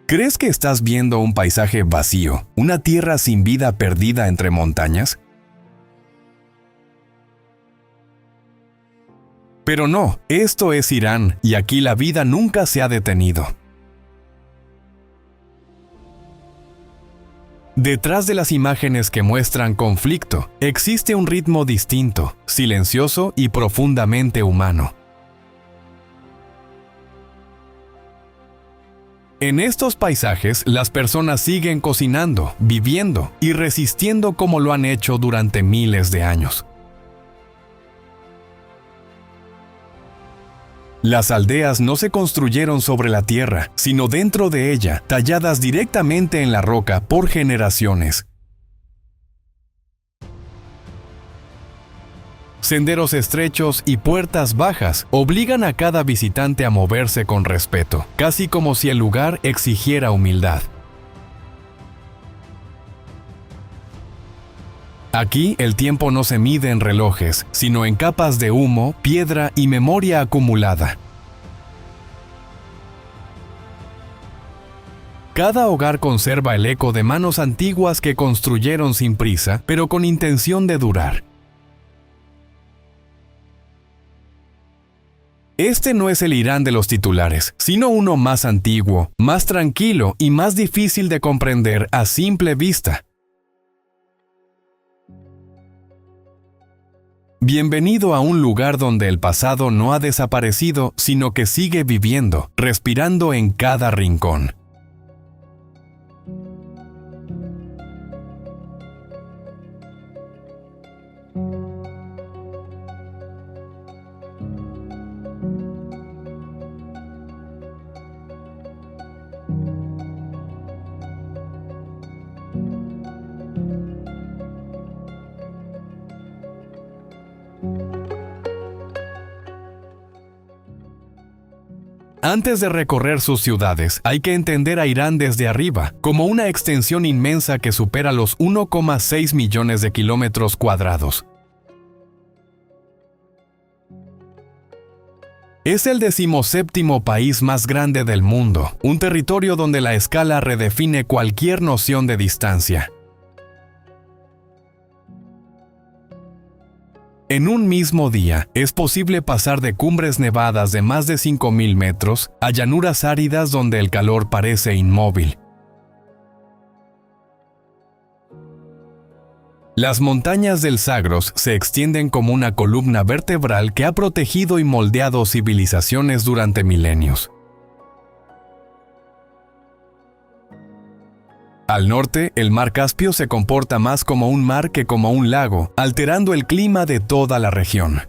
¿Crees que estás viendo un paisaje vacío, una tierra sin vida perdida entre montañas? Pero no, esto es Irán y aquí la vida nunca se ha detenido. Detrás de las imágenes que muestran conflicto, existe un ritmo distinto, silencioso y profundamente humano. En estos paisajes, las personas siguen cocinando, viviendo y resistiendo como lo han hecho durante miles de años. Las aldeas no se construyeron sobre la tierra, sino dentro de ella, talladas directamente en la roca por generaciones. Senderos estrechos y puertas bajas obligan a cada visitante a moverse con respeto, casi como si el lugar exigiera humildad. Aquí el tiempo no se mide en relojes, sino en capas de humo, piedra y memoria acumulada. Cada hogar conserva el eco de manos antiguas que construyeron sin prisa, pero con intención de durar. Este no es el Irán de los titulares, sino uno más antiguo, más tranquilo y más difícil de comprender a simple vista. Bienvenido a un lugar donde el pasado no ha desaparecido, sino que sigue viviendo, respirando en cada rincón. Antes de recorrer sus ciudades, hay que entender a Irán desde arriba, como una extensión inmensa que supera los 1,6 millones de kilómetros cuadrados. Es el 17º país más grande del mundo, un territorio donde la escala redefine cualquier noción de distancia. En un mismo día, es posible pasar de cumbres nevadas de más de 5.000 metros a llanuras áridas donde el calor parece inmóvil. Las montañas del Zagros se extienden como una columna vertebral que ha protegido y moldeado civilizaciones durante milenios. Al norte, el mar Caspio se comporta más como un mar que como un lago, alterando el clima de toda la región.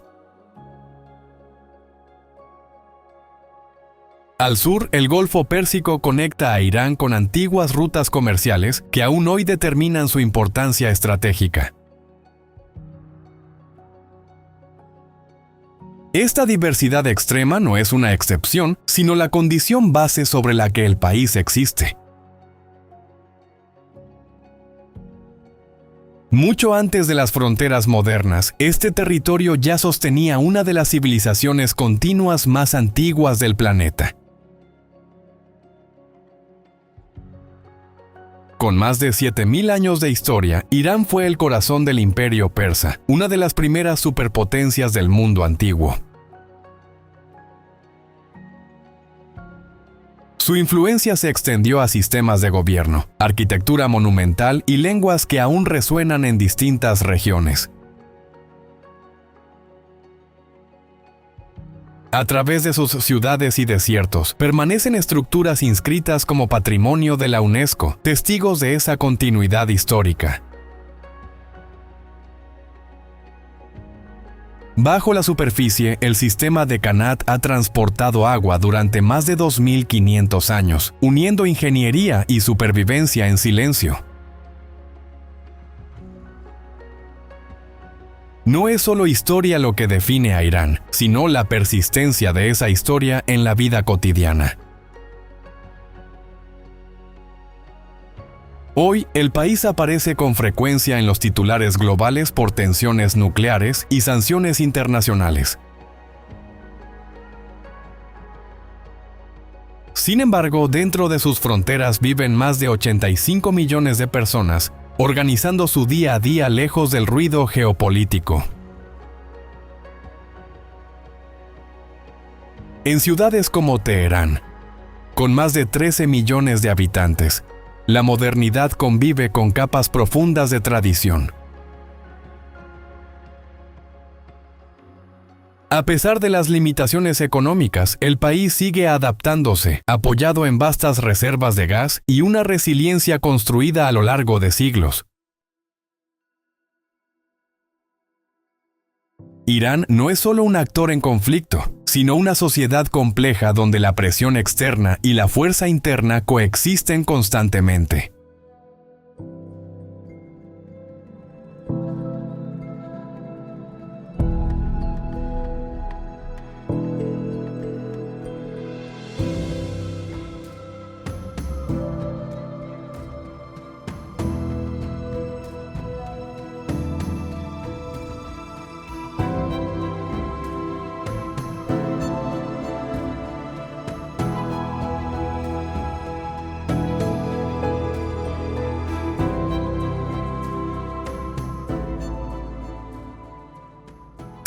Al sur, el Golfo Pérsico conecta a Irán con antiguas rutas comerciales que aún hoy determinan su importancia estratégica. Esta diversidad extrema no es una excepción, sino la condición base sobre la que el país existe. Mucho antes de las fronteras modernas, este territorio ya sostenía una de las civilizaciones continuas más antiguas del planeta. Con más de 7.000 años de historia, Irán fue el corazón del Imperio Persa, una de las primeras superpotencias del mundo antiguo. Su influencia se extendió a sistemas de gobierno, arquitectura monumental y lenguas que aún resuenan en distintas regiones. A través de sus ciudades y desiertos, permanecen estructuras inscritas como patrimonio de la UNESCO, testigos de esa continuidad histórica. Bajo la superficie, el sistema de Qanat ha transportado agua durante más de 2.500 años, uniendo ingeniería y supervivencia en silencio. No es solo historia lo que define a Irán, sino la persistencia de esa historia en la vida cotidiana. Hoy, el país aparece con frecuencia en los titulares globales por tensiones nucleares y sanciones internacionales. Sin embargo, dentro de sus fronteras viven más de 85 millones de personas, organizando su día a día lejos del ruido geopolítico. En ciudades como Teherán, con más de 13 millones de habitantes, la modernidad convive con capas profundas de tradición. A pesar de las limitaciones económicas, el país sigue adaptándose, apoyado en vastas reservas de gas y una resiliencia construida a lo largo de siglos. Irán no es solo un actor en conflicto, sino una sociedad compleja donde la presión externa y la fuerza interna coexisten constantemente.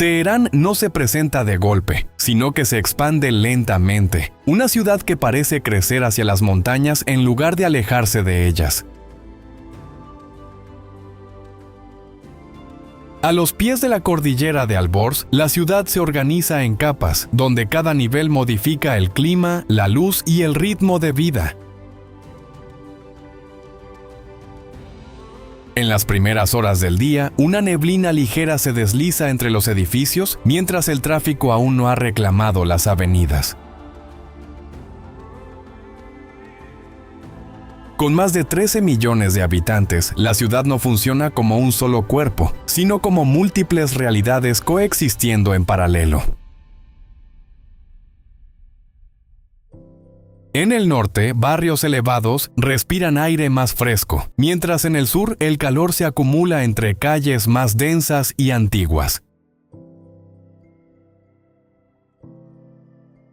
Teherán no se presenta de golpe, sino que se expande lentamente, una ciudad que parece crecer hacia las montañas en lugar de alejarse de ellas. A los pies de la cordillera de Alborz, la ciudad se organiza en capas, donde cada nivel modifica el clima, la luz y el ritmo de vida. En las primeras horas del día, una neblina ligera se desliza entre los edificios mientras el tráfico aún no ha reclamado las avenidas. Con más de 13 millones de habitantes, la ciudad no funciona como un solo cuerpo, sino como múltiples realidades coexistiendo en paralelo. En el norte, barrios elevados respiran aire más fresco, mientras en el sur el calor se acumula entre calles más densas y antiguas.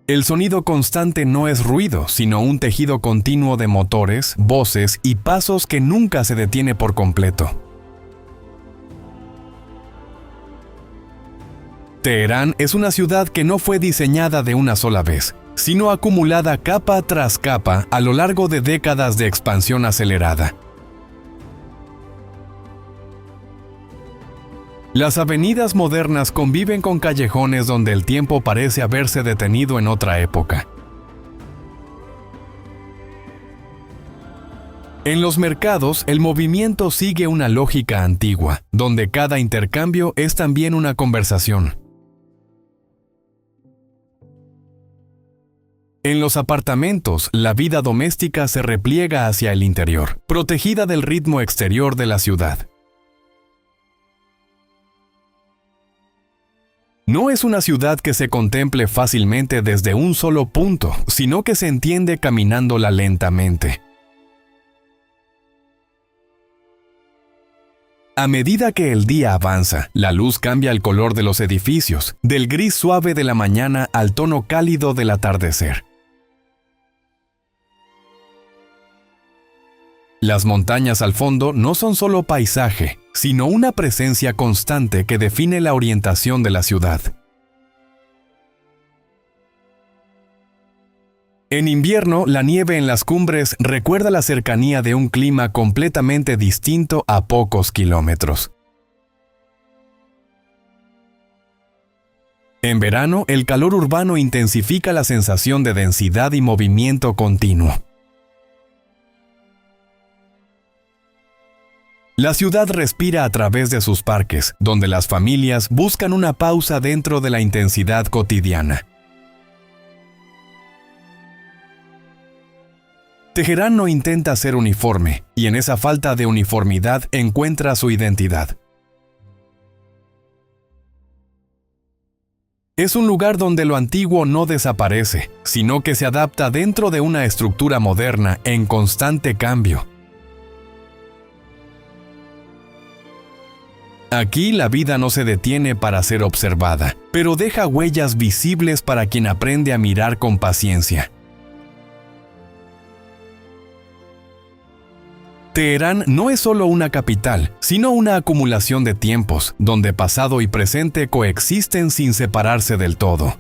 El sonido constante no es ruido, sino un tejido continuo de motores, voces y pasos que nunca se detiene por completo. Teherán es una ciudad que no fue diseñada de una sola vez, sino acumulada capa tras capa a lo largo de décadas de expansión acelerada. Las avenidas modernas conviven con callejones donde el tiempo parece haberse detenido en otra época. En los mercados, el movimiento sigue una lógica antigua, donde cada intercambio es también una conversación. En los apartamentos, la vida doméstica se repliega hacia el interior, protegida del ritmo exterior de la ciudad. No es una ciudad que se contemple fácilmente desde un solo punto, sino que se entiende caminándola lentamente. A medida que el día avanza, la luz cambia el color de los edificios, del gris suave de la mañana al tono cálido del atardecer. Las montañas al fondo no son solo paisaje, sino una presencia constante que define la orientación de la ciudad. En invierno, la nieve en las cumbres recuerda la cercanía de un clima completamente distinto a pocos kilómetros. En verano, el calor urbano intensifica la sensación de densidad y movimiento continuo. La ciudad respira a través de sus parques, donde las familias buscan una pausa dentro de la intensidad cotidiana. Teherán no intenta ser uniforme, y en esa falta de uniformidad encuentra su identidad. Es un lugar donde lo antiguo no desaparece, sino que se adapta dentro de una estructura moderna en constante cambio. Aquí la vida no se detiene para ser observada, pero deja huellas visibles para quien aprende a mirar con paciencia. Teherán no es solo una capital, sino una acumulación de tiempos, donde pasado y presente coexisten sin separarse del todo.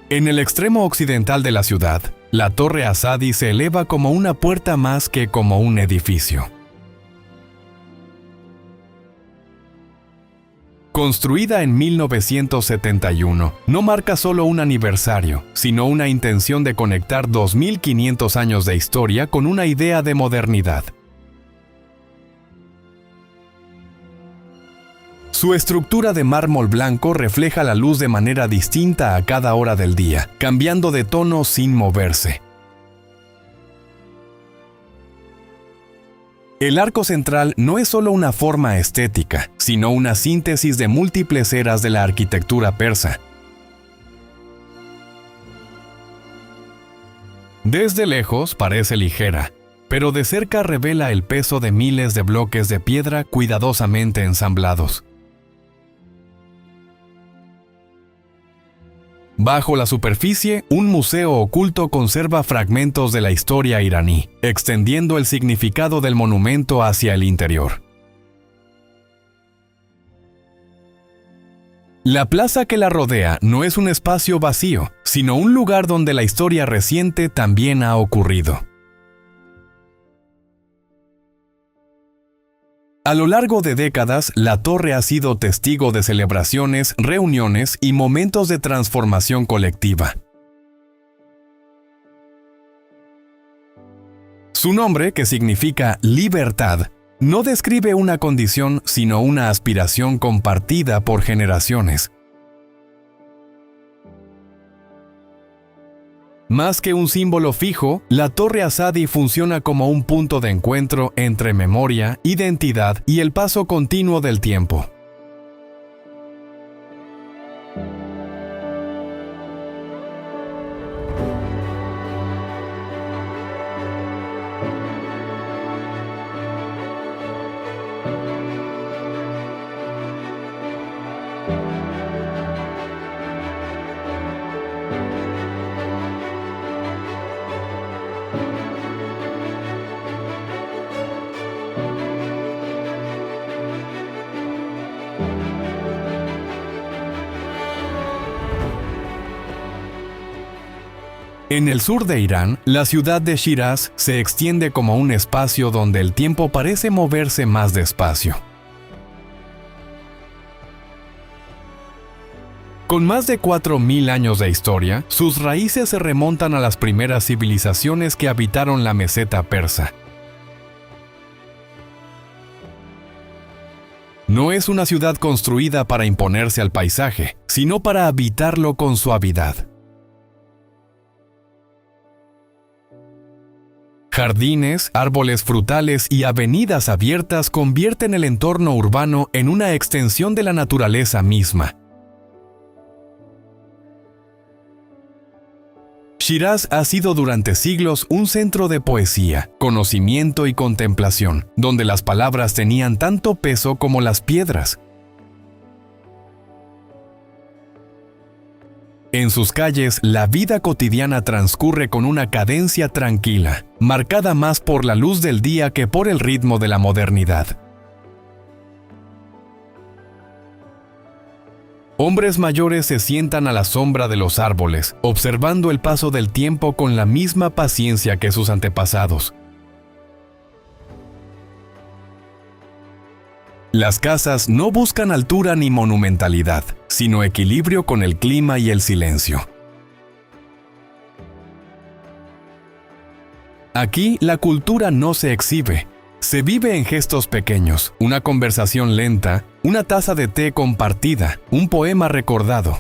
En el extremo occidental de la ciudad, la Torre Azadi se eleva como una puerta más que como un edificio. Construida en 1971, no marca solo un aniversario, sino una intención de conectar 2500 años de historia con una idea de modernidad. Su estructura de mármol blanco refleja la luz de manera distinta a cada hora del día, cambiando de tono sin moverse. El arco central no es solo una forma estética, sino una síntesis de múltiples eras de la arquitectura persa. Desde lejos parece ligera, pero de cerca revela el peso de miles de bloques de piedra cuidadosamente ensamblados. Bajo la superficie, un museo oculto conserva fragmentos de la historia iraní, extendiendo el significado del monumento hacia el interior. La plaza que la rodea no es un espacio vacío, sino un lugar donde la historia reciente también ha ocurrido. A lo largo de décadas, la torre ha sido testigo de celebraciones, reuniones y momentos de transformación colectiva. Su nombre, que significa libertad, no describe una condición, sino una aspiración compartida por generaciones. Más que un símbolo fijo, la Torre Azadi funciona como un punto de encuentro entre memoria, identidad y el paso continuo del tiempo. En el sur de Irán, la ciudad de Shiraz se extiende como un espacio donde el tiempo parece moverse más despacio. Con más de 4000 años de historia, sus raíces se remontan a las primeras civilizaciones que habitaron la meseta persa. No es una ciudad construida para imponerse al paisaje, sino para habitarlo con suavidad. Jardines, árboles frutales y avenidas abiertas convierten el entorno urbano en una extensión de la naturaleza misma. Shiraz ha sido durante siglos un centro de poesía, conocimiento y contemplación, donde las palabras tenían tanto peso como las piedras. En sus calles, la vida cotidiana transcurre con una cadencia tranquila, marcada más por la luz del día que por el ritmo de la modernidad. Hombres mayores se sientan a la sombra de los árboles, observando el paso del tiempo con la misma paciencia que sus antepasados. Las casas no buscan altura ni monumentalidad, sino equilibrio con el clima y el silencio. Aquí la cultura no se exhibe, se vive en gestos pequeños, una conversación lenta, una taza de té compartida, un poema recordado.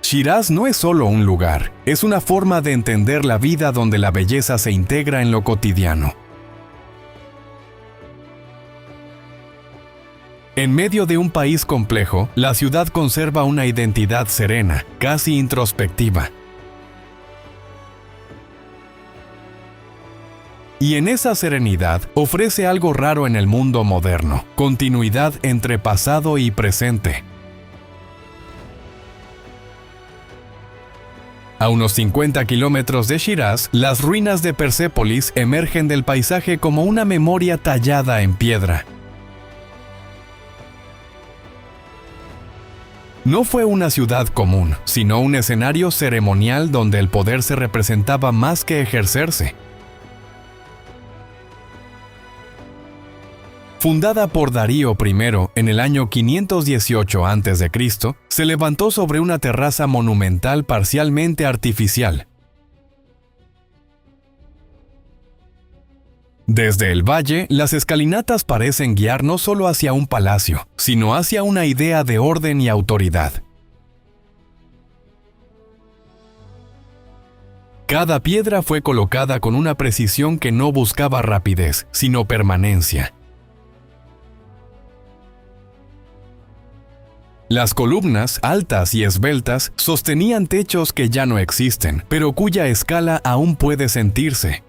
Shiraz no es solo un lugar, es una forma de entender la vida donde la belleza se integra en lo cotidiano. En medio de un país complejo, la ciudad conserva una identidad serena, casi introspectiva. Y en esa serenidad ofrece algo raro en el mundo moderno: continuidad entre pasado y presente. A unos 50 kilómetros de Shiraz, las ruinas de Persépolis emergen del paisaje como una memoria tallada en piedra. No fue una ciudad común, sino un escenario ceremonial donde el poder se representaba más que ejercerse. Fundada por Darío I en el año 518 a.C., se levantó sobre una terraza monumental parcialmente artificial. Desde el valle, las escalinatas parecen guiar no solo hacia un palacio, sino hacia una idea de orden y autoridad. Cada piedra fue colocada con una precisión que no buscaba rapidez, sino permanencia. Las columnas, altas y esbeltas, sostenían techos que ya no existen, pero cuya escala aún puede sentirse.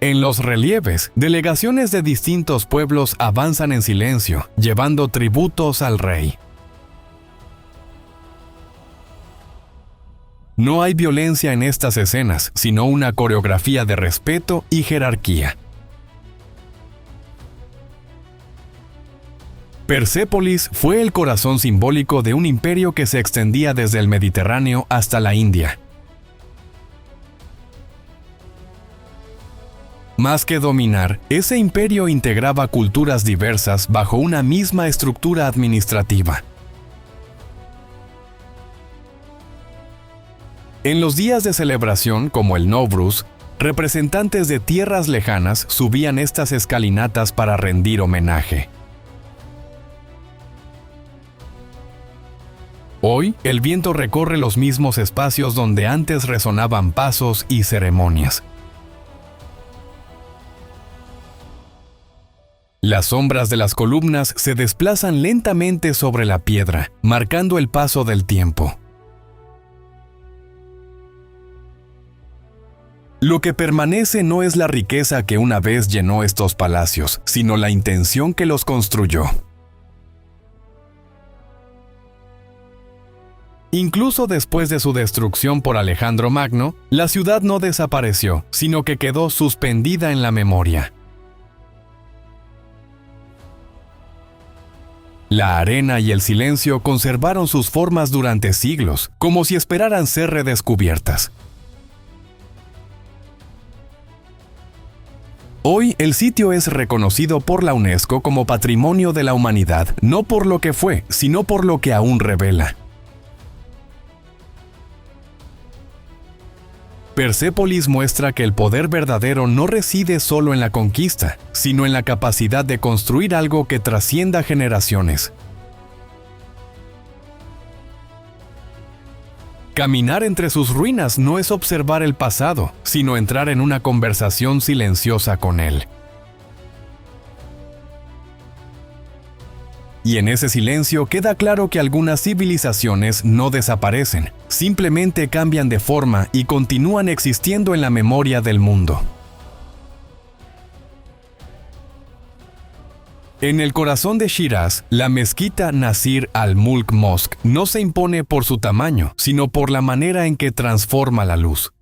En los relieves, delegaciones de distintos pueblos avanzan en silencio, llevando tributos al rey. No hay violencia en estas escenas, sino una coreografía de respeto y jerarquía. Persépolis fue el corazón simbólico de un imperio que se extendía desde el Mediterráneo hasta la India. Más que dominar, ese imperio integraba culturas diversas bajo una misma estructura administrativa. En los días de celebración, como el Nowruz, representantes de tierras lejanas subían estas escalinatas para rendir homenaje. Hoy, el viento recorre los mismos espacios donde antes resonaban pasos y ceremonias. Las sombras de las columnas se desplazan lentamente sobre la piedra, marcando el paso del tiempo. Lo que permanece no es la riqueza que una vez llenó estos palacios, sino la intención que los construyó. Incluso después de su destrucción por Alejandro Magno, la ciudad no desapareció, sino que quedó suspendida en la memoria. La arena y el silencio conservaron sus formas durante siglos, como si esperaran ser redescubiertas. Hoy, el sitio es reconocido por la UNESCO como Patrimonio de la Humanidad, no por lo que fue, sino por lo que aún revela. Persépolis muestra que el poder verdadero no reside solo en la conquista, sino en la capacidad de construir algo que trascienda generaciones. Caminar entre sus ruinas no es observar el pasado, sino entrar en una conversación silenciosa con él. Y en ese silencio queda claro que algunas civilizaciones no desaparecen, simplemente cambian de forma y continúan existiendo en la memoria del mundo. En el corazón de Shiraz, la mezquita Nasir al-Mulk Mosque no se impone por su tamaño, sino por la manera en que transforma la luz.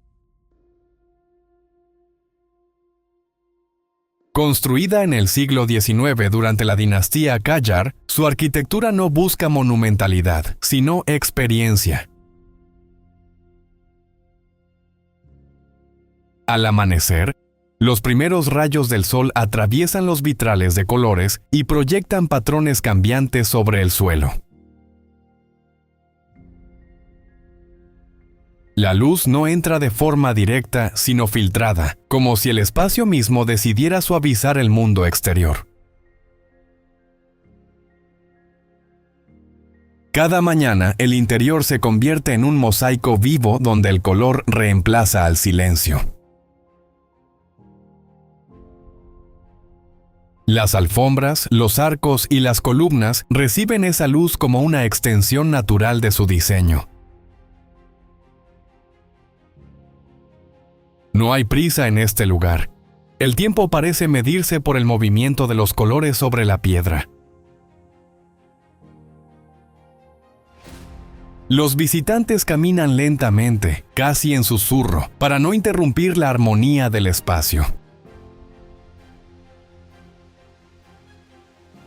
Construida en el siglo XIX durante la dinastía Qajar, su arquitectura no busca monumentalidad, sino experiencia. Al amanecer, los primeros rayos del sol atraviesan los vitrales de colores y proyectan patrones cambiantes sobre el suelo. La luz no entra de forma directa, sino filtrada, como si el espacio mismo decidiera suavizar el mundo exterior. Cada mañana, el interior se convierte en un mosaico vivo donde el color reemplaza al silencio. Las alfombras, los arcos y las columnas reciben esa luz como una extensión natural de su diseño. No hay prisa en este lugar. El tiempo parece medirse por el movimiento de los colores sobre la piedra. Los visitantes caminan lentamente, casi en susurro, para no interrumpir la armonía del espacio.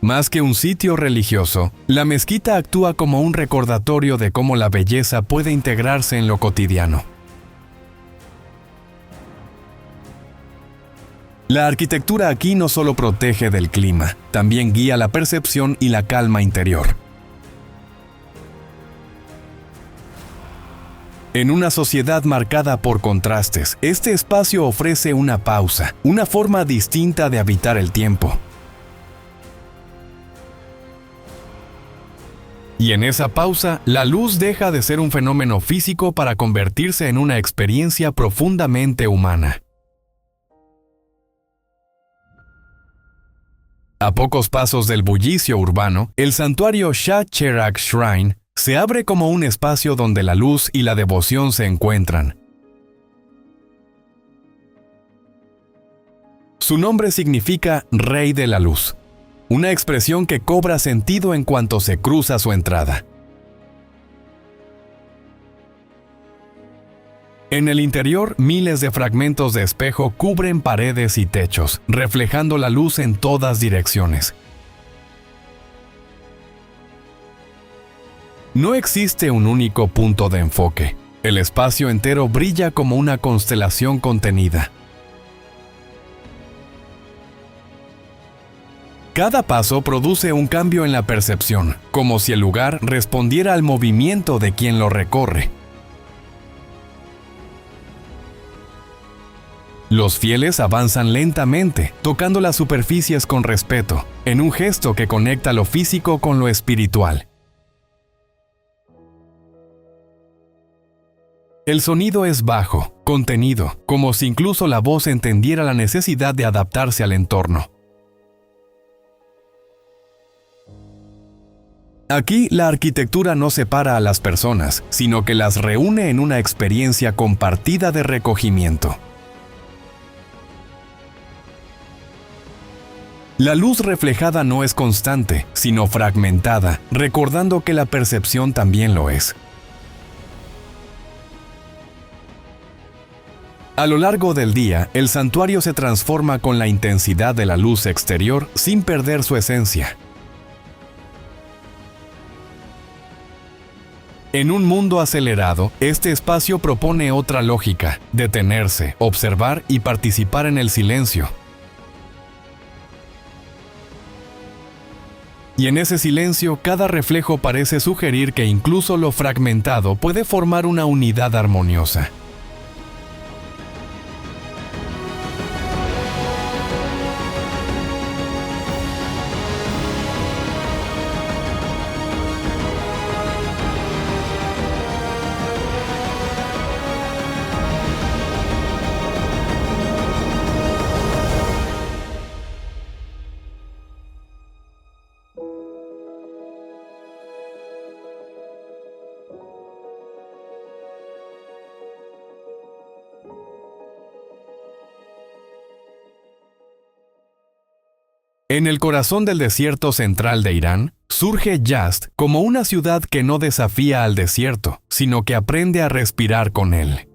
Más que un sitio religioso, la mezquita actúa como un recordatorio de cómo la belleza puede integrarse en lo cotidiano. La arquitectura aquí no solo protege del clima, también guía la percepción y la calma interior. En una sociedad marcada por contrastes, este espacio ofrece una pausa, una forma distinta de habitar el tiempo. Y en esa pausa, la luz deja de ser un fenómeno físico para convertirse en una experiencia profundamente humana. A pocos pasos del bullicio urbano, el santuario Shah Cheragh Shrine se abre como un espacio donde la luz y la devoción se encuentran. Su nombre significa Rey de la Luz, una expresión que cobra sentido en cuanto se cruza su entrada. En el interior, miles de fragmentos de espejo cubren paredes y techos, reflejando la luz en todas direcciones. No existe un único punto de enfoque. El espacio entero brilla como una constelación contenida. Cada paso produce un cambio en la percepción, como si el lugar respondiera al movimiento de quien lo recorre. Los fieles avanzan lentamente, tocando las superficies con respeto, en un gesto que conecta lo físico con lo espiritual. El sonido es bajo, contenido, como si incluso la voz entendiera la necesidad de adaptarse al entorno. Aquí la arquitectura no separa a las personas, sino que las reúne en una experiencia compartida de recogimiento. La luz reflejada no es constante, sino fragmentada, recordando que la percepción también lo es. A lo largo del día, el santuario se transforma con la intensidad de la luz exterior sin perder su esencia. En un mundo acelerado, este espacio propone otra lógica: detenerse, observar y participar en el silencio. Y en ese silencio, cada reflejo parece sugerir que incluso lo fragmentado puede formar una unidad armoniosa. En el corazón del desierto central de Irán, surge Yazd como una ciudad que no desafía al desierto, sino que aprende a respirar con él.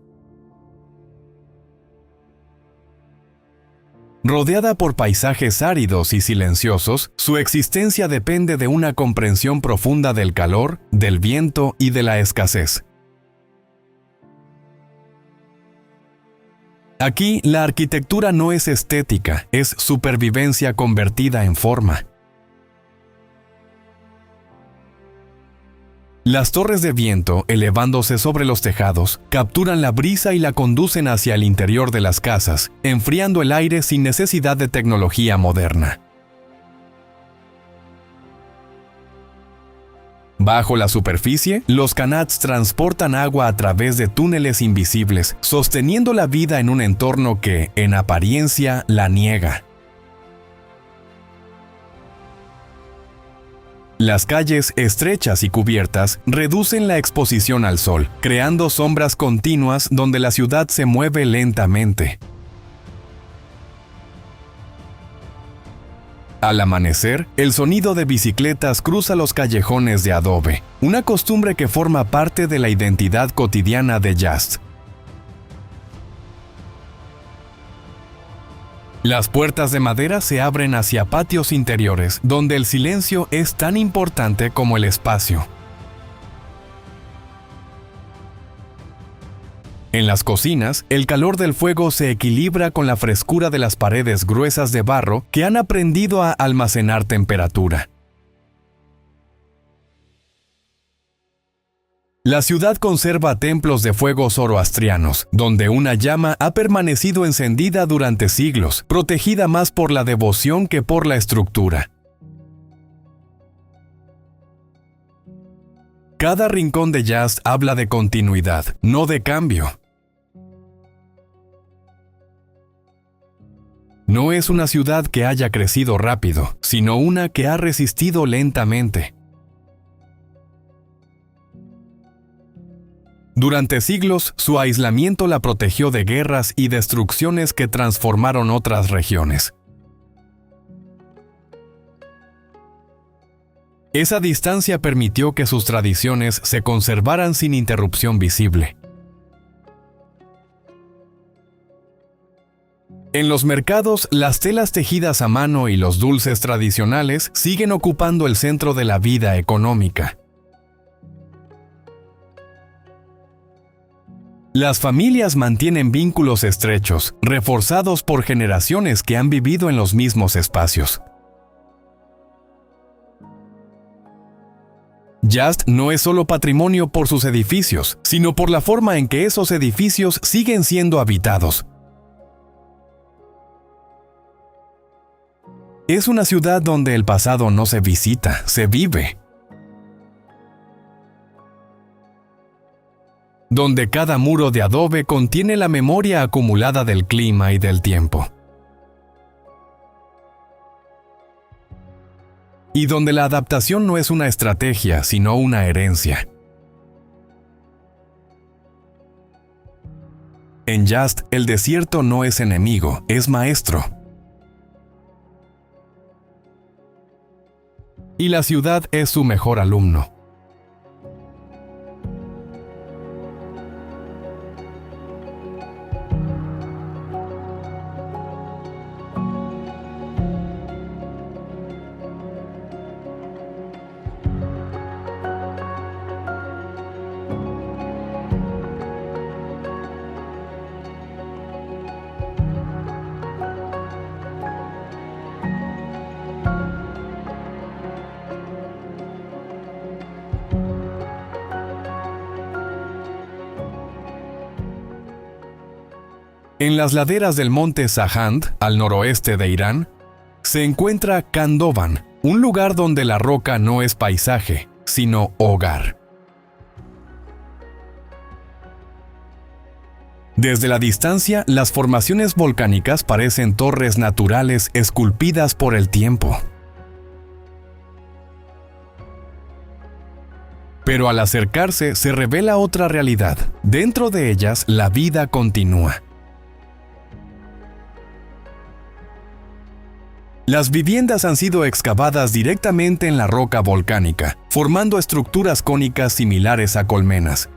Rodeada por paisajes áridos y silenciosos, su existencia depende de una comprensión profunda del calor, del viento y de la escasez. Aquí, la arquitectura no es estética, es supervivencia convertida en forma. Las torres de viento, elevándose sobre los tejados, capturan la brisa y la conducen hacia el interior de las casas, enfriando el aire sin necesidad de tecnología moderna. Bajo la superficie, los qanats transportan agua a través de túneles invisibles, sosteniendo la vida en un entorno que, en apariencia, la niega. Las calles, estrechas y cubiertas, reducen la exposición al sol, creando sombras continuas donde la ciudad se mueve lentamente. Al amanecer, el sonido de bicicletas cruza los callejones de adobe, una costumbre que forma parte de la identidad cotidiana de Just. Las puertas de madera se abren hacia patios interiores, donde el silencio es tan importante como el espacio. En las cocinas, el calor del fuego se equilibra con la frescura de las paredes gruesas de barro que han aprendido a almacenar temperatura. La ciudad conserva templos de fuego zoroastrianos, donde una llama ha permanecido encendida durante siglos, protegida más por la devoción que por la estructura. Cada rincón de Just habla de continuidad, no de cambio. No es una ciudad que haya crecido rápido, sino una que ha resistido lentamente. Durante siglos, su aislamiento la protegió de guerras y destrucciones que transformaron otras regiones. Esa distancia permitió que sus tradiciones se conservaran sin interrupción visible. En los mercados, las telas tejidas a mano y los dulces tradicionales siguen ocupando el centro de la vida económica. Las familias mantienen vínculos estrechos, reforzados por generaciones que han vivido en los mismos espacios. Just no es solo patrimonio por sus edificios, sino por la forma en que esos edificios siguen siendo habitados. Es una ciudad donde el pasado no se visita, se vive. Donde cada muro de adobe contiene la memoria acumulada del clima y del tiempo. Y donde la adaptación no es una estrategia, sino una herencia. En Just, el desierto no es enemigo, es maestro. Y la ciudad es su mejor alumno. En las laderas del monte Sahand, al noroeste de Irán, se encuentra Khandovan, un lugar donde la roca no es paisaje, sino hogar. Desde la distancia, las formaciones volcánicas parecen torres naturales esculpidas por el tiempo. Pero al acercarse se revela otra realidad. Dentro de ellas, la vida continúa. Las viviendas han sido excavadas directamente en la roca volcánica, formando estructuras cónicas similares a colmenas.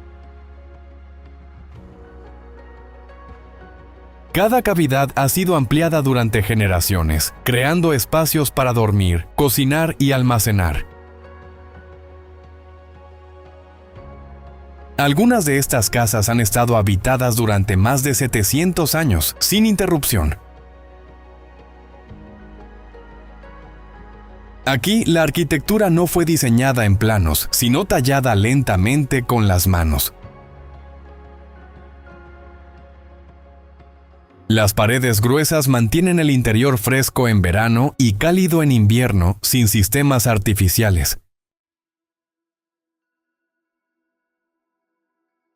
Cada cavidad ha sido ampliada durante generaciones, creando espacios para dormir, cocinar y almacenar. Algunas de estas casas han estado habitadas durante más de 700 años, sin interrupción. Aquí, la arquitectura no fue diseñada en planos, sino tallada lentamente con las manos. Las paredes gruesas mantienen el interior fresco en verano y cálido en invierno, sin sistemas artificiales.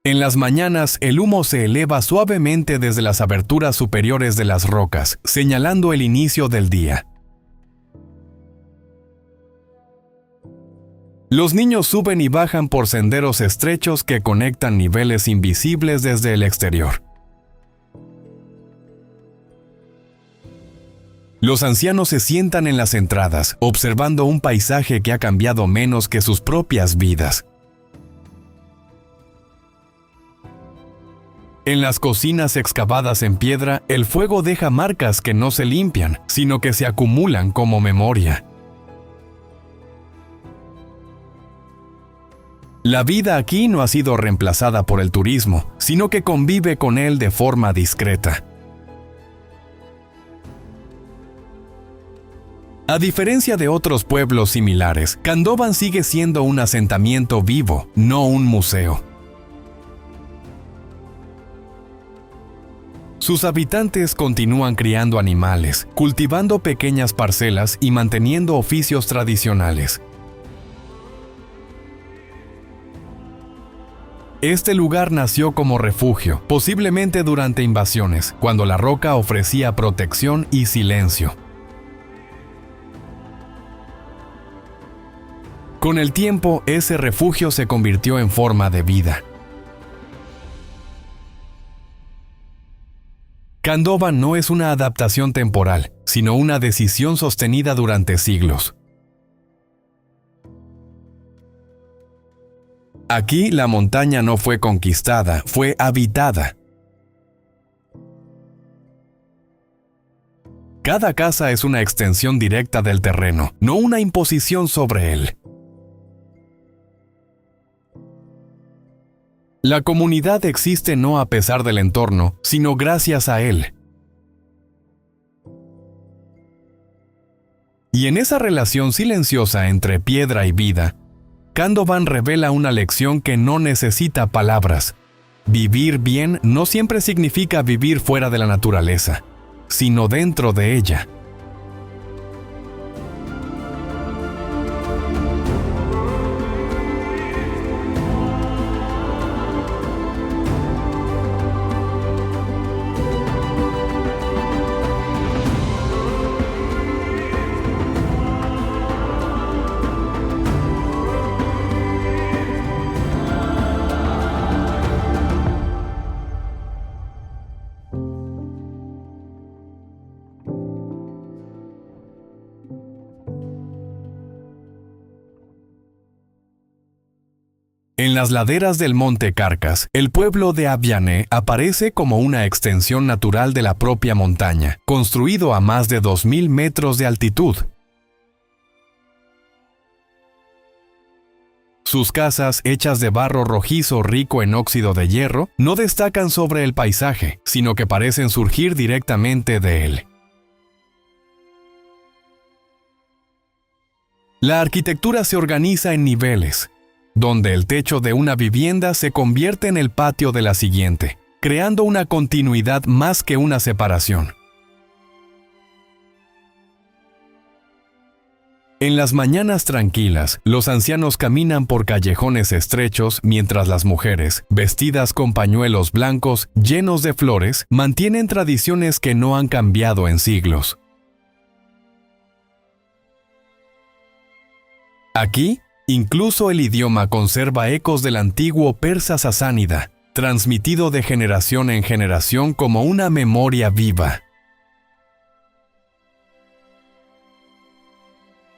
En las mañanas, el humo se eleva suavemente desde las aberturas superiores de las rocas, señalando el inicio del día. Los niños suben y bajan por senderos estrechos que conectan niveles invisibles desde el exterior. Los ancianos se sientan en las entradas, observando un paisaje que ha cambiado menos que sus propias vidas. En las cocinas excavadas en piedra, el fuego deja marcas que no se limpian, sino que se acumulan como memoria. La vida aquí no ha sido reemplazada por el turismo, sino que convive con él de forma discreta. A diferencia de otros pueblos similares, Khandovan sigue siendo un asentamiento vivo, no un museo. Sus habitantes continúan criando animales, cultivando pequeñas parcelas y manteniendo oficios tradicionales. Este lugar nació como refugio, posiblemente durante invasiones, cuando la roca ofrecía protección y silencio. Con el tiempo, ese refugio se convirtió en forma de vida. Khandovan no es una adaptación temporal, sino una decisión sostenida durante siglos. Aquí la montaña no fue conquistada, fue habitada. Cada casa es una extensión directa del terreno, no una imposición sobre él. La comunidad existe no a pesar del entorno, sino gracias a él. Y en esa relación silenciosa entre piedra y vida, Khandovan revela una lección que no necesita palabras. Vivir bien no siempre significa vivir fuera de la naturaleza, sino dentro de ella. En las laderas del monte Carcas, el pueblo de Abiané aparece como una extensión natural de la propia montaña, construido a más de 2000 metros de altitud. Sus casas, hechas de barro rojizo rico en óxido de hierro, no destacan sobre el paisaje, sino que parecen surgir directamente de él. La arquitectura se organiza en niveles, donde el techo de una vivienda se convierte en el patio de la siguiente, creando una continuidad más que una separación. En las mañanas tranquilas, los ancianos caminan por callejones estrechos mientras las mujeres, vestidas con pañuelos blancos llenos de flores, mantienen tradiciones que no han cambiado en siglos. Aquí, incluso el idioma conserva ecos del antiguo persa sasánida, transmitido de generación en generación como una memoria viva.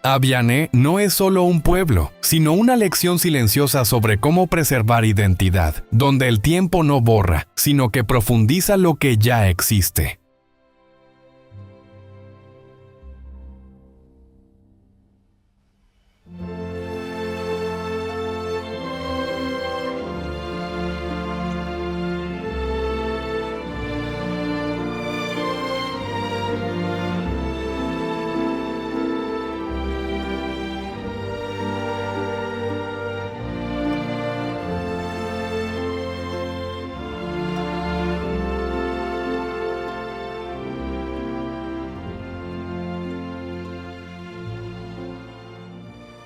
Abiané no es solo un pueblo, sino una lección silenciosa sobre cómo preservar identidad, donde el tiempo no borra, sino que profundiza lo que ya existe.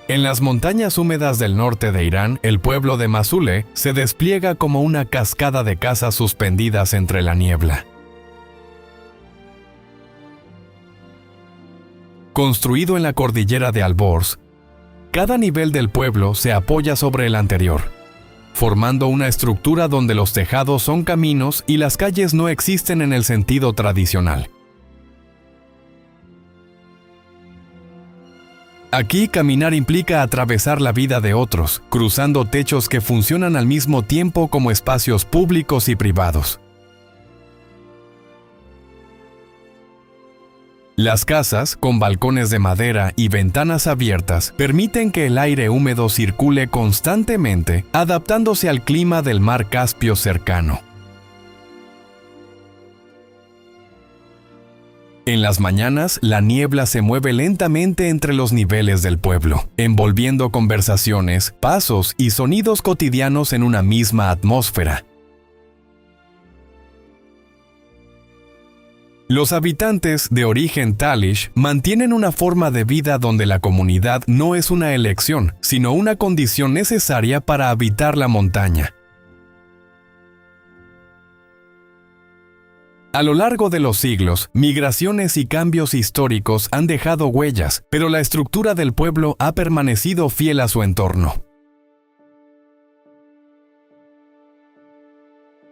En las montañas húmedas del norte de Irán, el pueblo de Masule se despliega como una cascada de casas suspendidas entre la niebla. Construido en la cordillera de Alborz, cada nivel del pueblo se apoya sobre el anterior, formando una estructura donde los tejados son caminos y las calles no existen en el sentido tradicional. Aquí caminar implica atravesar la vida de otros, cruzando techos que funcionan al mismo tiempo como espacios públicos y privados. Las casas, con balcones de madera y ventanas abiertas, permiten que el aire húmedo circule constantemente, adaptándose al clima del mar Caspio cercano. En las mañanas, la niebla se mueve lentamente entre los niveles del pueblo, envolviendo conversaciones, pasos y sonidos cotidianos en una misma atmósfera. Los habitantes de origen Talish mantienen una forma de vida donde la comunidad no es una elección, sino una condición necesaria para habitar la montaña. A lo largo de los siglos, migraciones y cambios históricos han dejado huellas, pero la estructura del pueblo ha permanecido fiel a su entorno.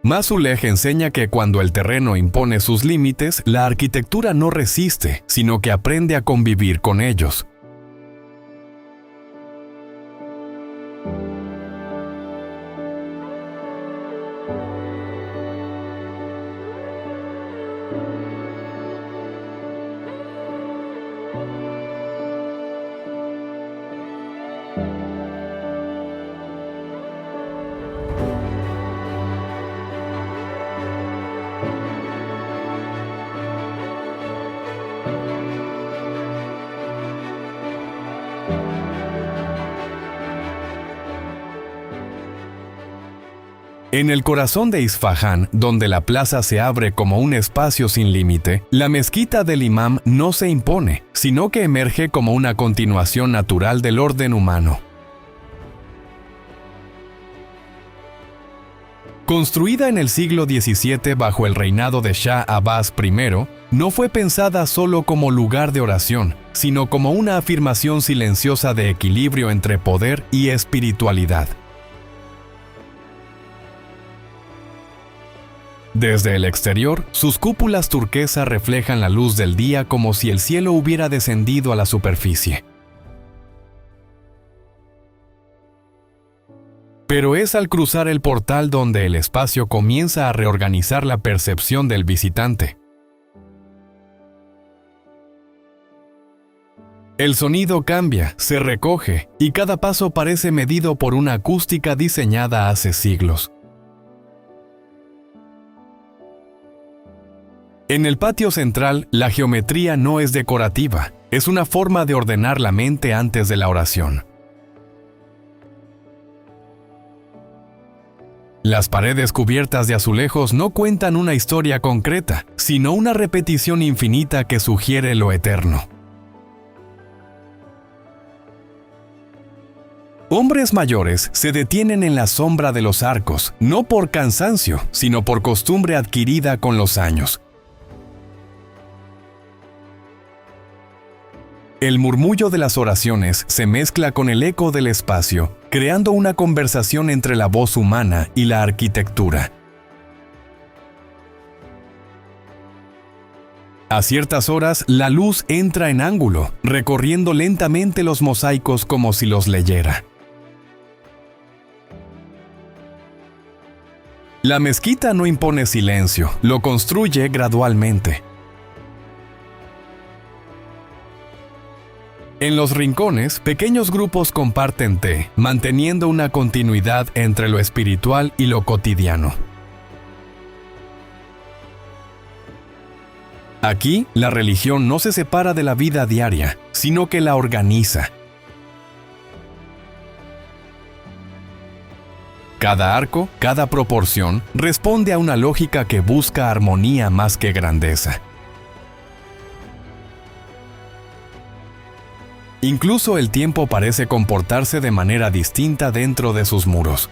Masulej enseña que cuando el terreno impone sus límites, la arquitectura no resiste, sino que aprende a convivir con ellos. En el corazón de Isfahán, donde la plaza se abre como un espacio sin límite, la mezquita del imam no se impone, sino que emerge como una continuación natural del orden humano. Construida en el siglo XVII bajo el reinado de Shah Abbas I, no fue pensada solo como lugar de oración, sino como una afirmación silenciosa de equilibrio entre poder y espiritualidad. Desde el exterior, sus cúpulas turquesa reflejan la luz del día como si el cielo hubiera descendido a la superficie. Pero es al cruzar el portal donde el espacio comienza a reorganizar la percepción del visitante. El sonido cambia, se recoge, y cada paso parece medido por una acústica diseñada hace siglos. En el patio central, la geometría no es decorativa, es una forma de ordenar la mente antes de la oración. Las paredes cubiertas de azulejos no cuentan una historia concreta, sino una repetición infinita que sugiere lo eterno. Hombres mayores se detienen en la sombra de los arcos, no por cansancio, sino por costumbre adquirida con los años. El murmullo de las oraciones se mezcla con el eco del espacio, creando una conversación entre la voz humana y la arquitectura. A ciertas horas, la luz entra en ángulo, recorriendo lentamente los mosaicos como si los leyera. La mezquita no impone silencio, lo construye gradualmente. En los rincones, pequeños grupos comparten té, manteniendo una continuidad entre lo espiritual y lo cotidiano. Aquí, la religión no se separa de la vida diaria, sino que la organiza. Cada arco, cada proporción, responde a una lógica que busca armonía más que grandeza. Incluso el tiempo parece comportarse de manera distinta dentro de sus muros.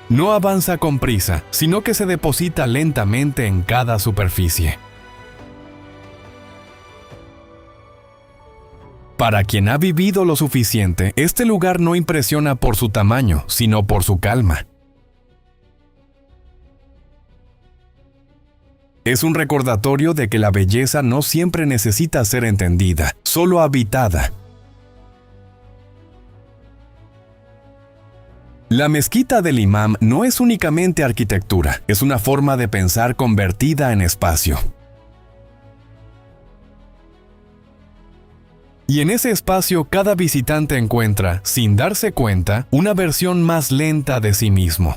No avanza con prisa, sino que se deposita lentamente en cada superficie. Para quien ha vivido lo suficiente, este lugar no impresiona por su tamaño, sino por su calma. Es un recordatorio de que la belleza no siempre necesita ser entendida, solo habitada. La mezquita del Imam no es únicamente arquitectura, es una forma de pensar convertida en espacio. Y en ese espacio cada visitante encuentra, sin darse cuenta, una versión más lenta de sí mismo.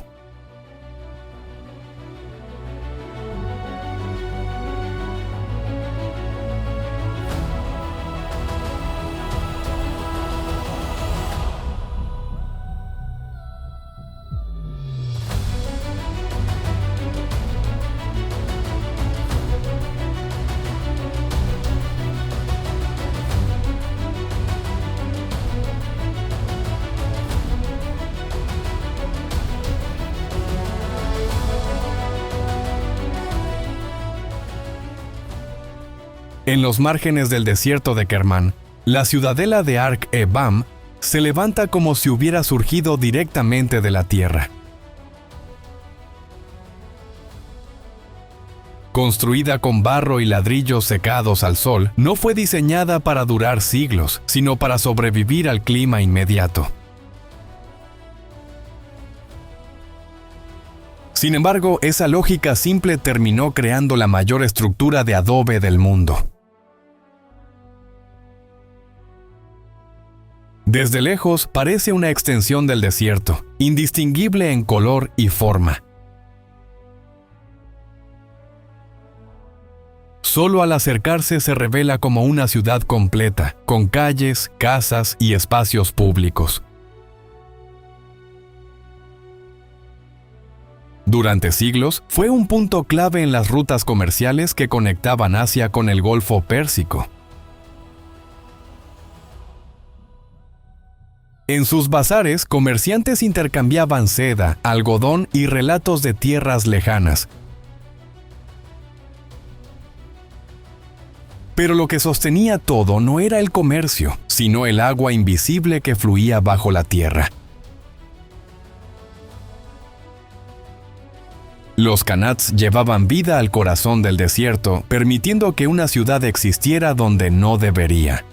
En los márgenes del desierto de Kermán, la ciudadela de Arq-e-Bam se levanta como si hubiera surgido directamente de la tierra. Construida con barro y ladrillos secados al sol, no fue diseñada para durar siglos, sino para sobrevivir al clima inmediato. Sin embargo, esa lógica simple terminó creando la mayor estructura de adobe del mundo. Desde lejos parece una extensión del desierto, indistinguible en color y forma. Solo al acercarse se revela como una ciudad completa, con calles, casas y espacios públicos. Durante siglos, fue un punto clave en las rutas comerciales que conectaban Asia con el Golfo Pérsico. En sus bazares, comerciantes intercambiaban seda, algodón y relatos de tierras lejanas. Pero lo que sostenía todo no era el comercio, sino el agua invisible que fluía bajo la tierra. Los qanats llevaban vida al corazón del desierto, permitiendo que una ciudad existiera donde no debería.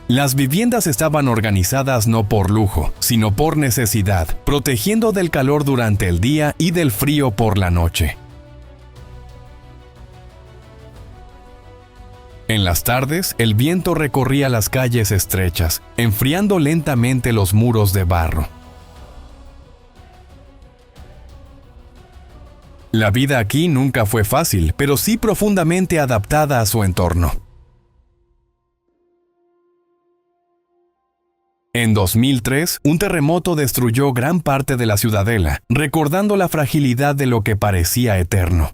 Las viviendas estaban organizadas no por lujo, sino por necesidad, protegiendo del calor durante el día y del frío por la noche. En las tardes, el viento recorría las calles estrechas, enfriando lentamente los muros de barro. La vida aquí nunca fue fácil, pero sí profundamente adaptada a su entorno. En 2003, un terremoto destruyó gran parte de la ciudadela, recordando la fragilidad de lo que parecía eterno.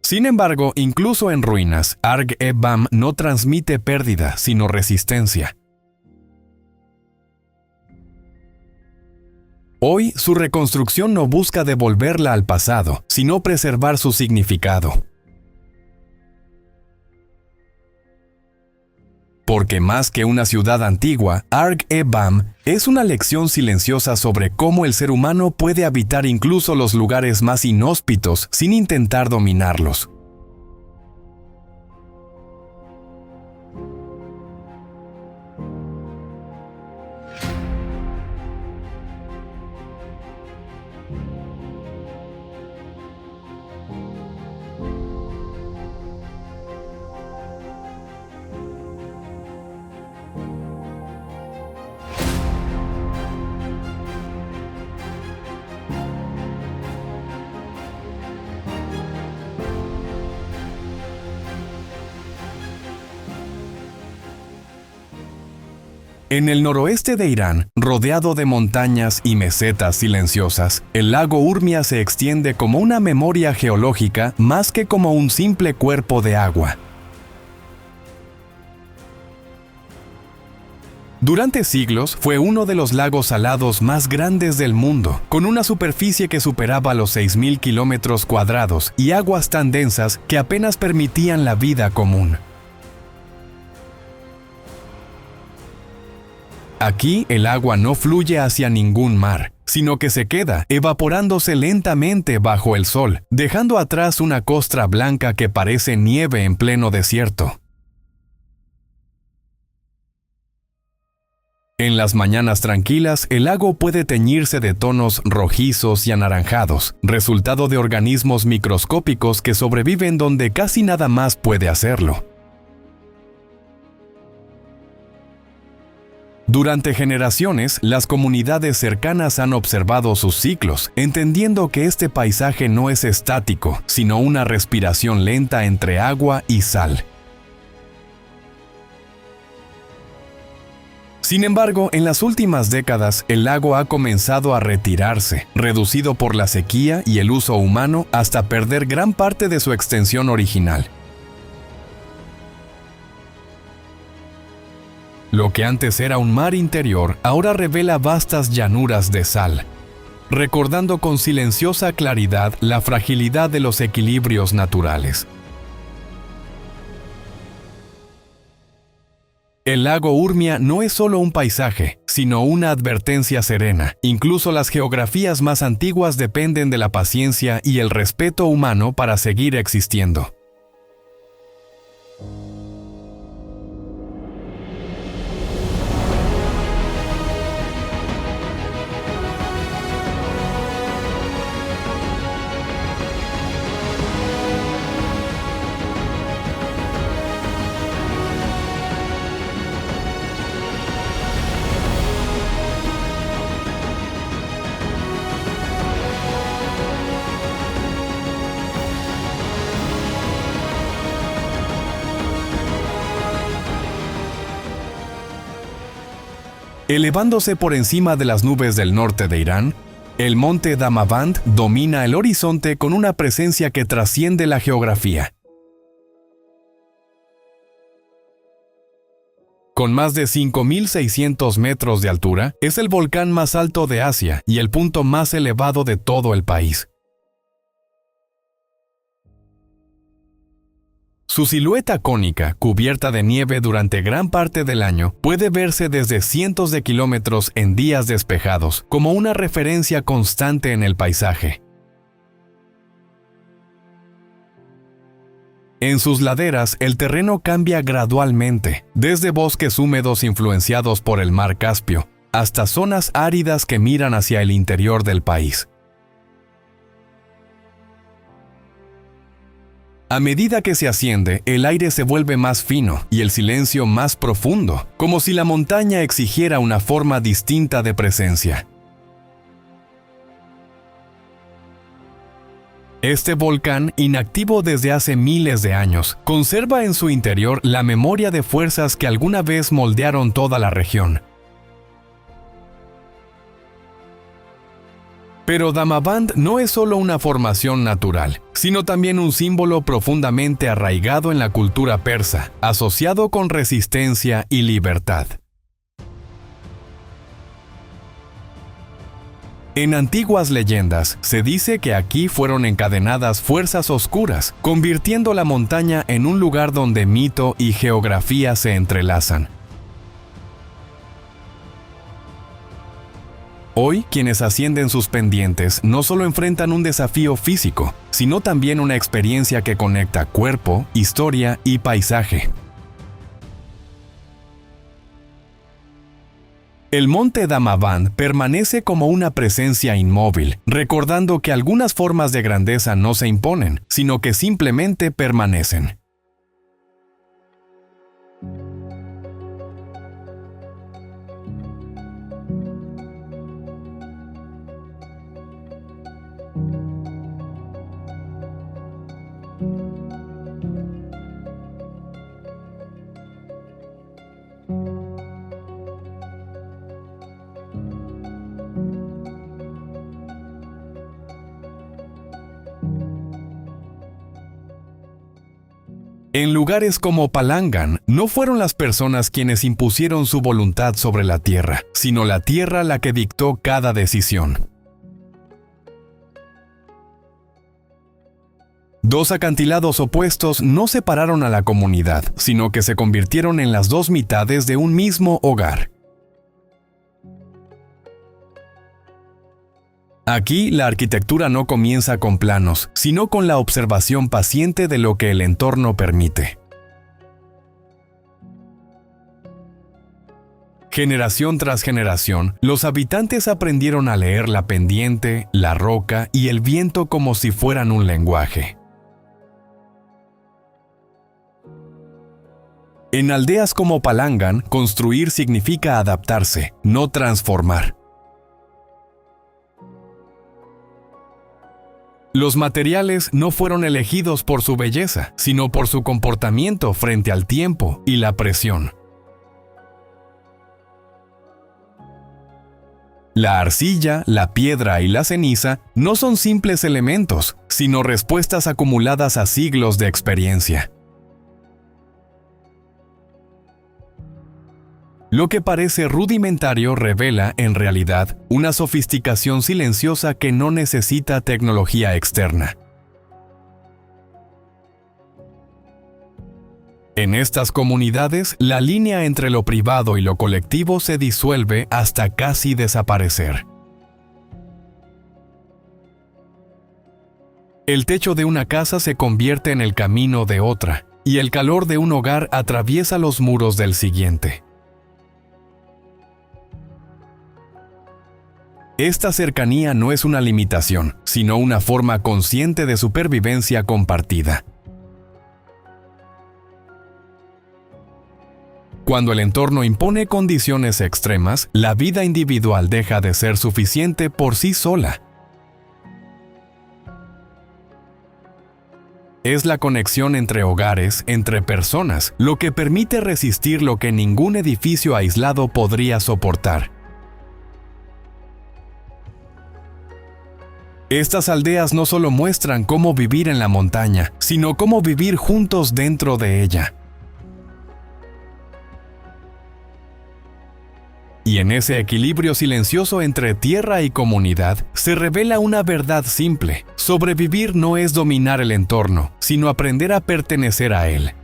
Sin embargo, incluso en ruinas, Arq-e-Bam no transmite pérdida, sino resistencia. Hoy, su reconstrucción no busca devolverla al pasado, sino preservar su significado. Porque más que una ciudad antigua, Arq-e-Bam es una lección silenciosa sobre cómo el ser humano puede habitar incluso los lugares más inhóspitos sin intentar dominarlos. En el noroeste de Irán, rodeado de montañas y mesetas silenciosas, el lago Urmia se extiende como una memoria geológica más que como un simple cuerpo de agua. Durante siglos fue uno de los lagos salados más grandes del mundo, con una superficie que superaba los 6.000 kilómetros cuadrados y aguas tan densas que apenas permitían la vida común. Aquí el agua no fluye hacia ningún mar, sino que se queda evaporándose lentamente bajo el sol, dejando atrás una costra blanca que parece nieve en pleno desierto. En las mañanas tranquilas, el lago puede teñirse de tonos rojizos y anaranjados, resultado de organismos microscópicos que sobreviven donde casi nada más puede hacerlo. Durante generaciones, las comunidades cercanas han observado sus ciclos, entendiendo que este paisaje no es estático, sino una respiración lenta entre agua y sal. Sin embargo, en las últimas décadas, el lago ha comenzado a retirarse, reducido por la sequía y el uso humano hasta perder gran parte de su extensión original. Lo que antes era un mar interior, ahora revela vastas llanuras de sal, recordando con silenciosa claridad la fragilidad de los equilibrios naturales. El lago Urmia no es solo un paisaje, sino una advertencia serena. Incluso las geografías más antiguas dependen de la paciencia y el respeto humano para seguir existiendo. Elevándose por encima de las nubes del norte de Irán, el monte Damavand domina el horizonte con una presencia que trasciende la geografía. Con más de 5.600 metros de altura, es el volcán más alto de Asia y el punto más elevado de todo el país. Su silueta cónica, cubierta de nieve durante gran parte del año, puede verse desde cientos de kilómetros en días despejados, como una referencia constante en el paisaje. En sus laderas, el terreno cambia gradualmente, desde bosques húmedos influenciados por el mar Caspio, hasta zonas áridas que miran hacia el interior del país. A medida que se asciende, el aire se vuelve más fino y el silencio más profundo, como si la montaña exigiera una forma distinta de presencia. Este volcán, inactivo desde hace miles de años, conserva en su interior la memoria de fuerzas que alguna vez moldearon toda la región. Pero Damavand no es solo una formación natural, sino también un símbolo profundamente arraigado en la cultura persa, asociado con resistencia y libertad. En antiguas leyendas, se dice que aquí fueron encadenadas fuerzas oscuras, convirtiendo la montaña en un lugar donde mito y geografía se entrelazan. Hoy, quienes ascienden sus pendientes no solo enfrentan un desafío físico, sino también una experiencia que conecta cuerpo, historia y paisaje. El monte Damavand permanece como una presencia inmóvil, recordando que algunas formas de grandeza no se imponen, sino que simplemente permanecen. En lugares como Palangan, no fueron las personas quienes impusieron su voluntad sobre la tierra, sino la tierra la que dictó cada decisión. Dos acantilados opuestos no separaron a la comunidad, sino que se convirtieron en las dos mitades de un mismo hogar. Aquí la arquitectura no comienza con planos, sino con la observación paciente de lo que el entorno permite. Generación tras generación, los habitantes aprendieron a leer la pendiente, la roca y el viento como si fueran un lenguaje. En aldeas como Palangan, construir significa adaptarse, no transformar. Los materiales no fueron elegidos por su belleza, sino por su comportamiento frente al tiempo y la presión. La arcilla, la piedra y la ceniza no son simples elementos, sino respuestas acumuladas a siglos de experiencia. Lo que parece rudimentario revela, en realidad, una sofisticación silenciosa que no necesita tecnología externa. En estas comunidades, la línea entre lo privado y lo colectivo se disuelve hasta casi desaparecer. El techo de una casa se convierte en el camino de otra, y el calor de un hogar atraviesa los muros del siguiente. Esta cercanía no es una limitación, sino una forma consciente de supervivencia compartida. Cuando el entorno impone condiciones extremas, la vida individual deja de ser suficiente por sí sola. Es la conexión entre hogares, entre personas, lo que permite resistir lo que ningún edificio aislado podría soportar. Estas aldeas no solo muestran cómo vivir en la montaña, sino cómo vivir juntos dentro de ella. Y en ese equilibrio silencioso entre tierra y comunidad, se revela una verdad simple. Sobrevivir no es dominar el entorno, sino aprender a pertenecer a él.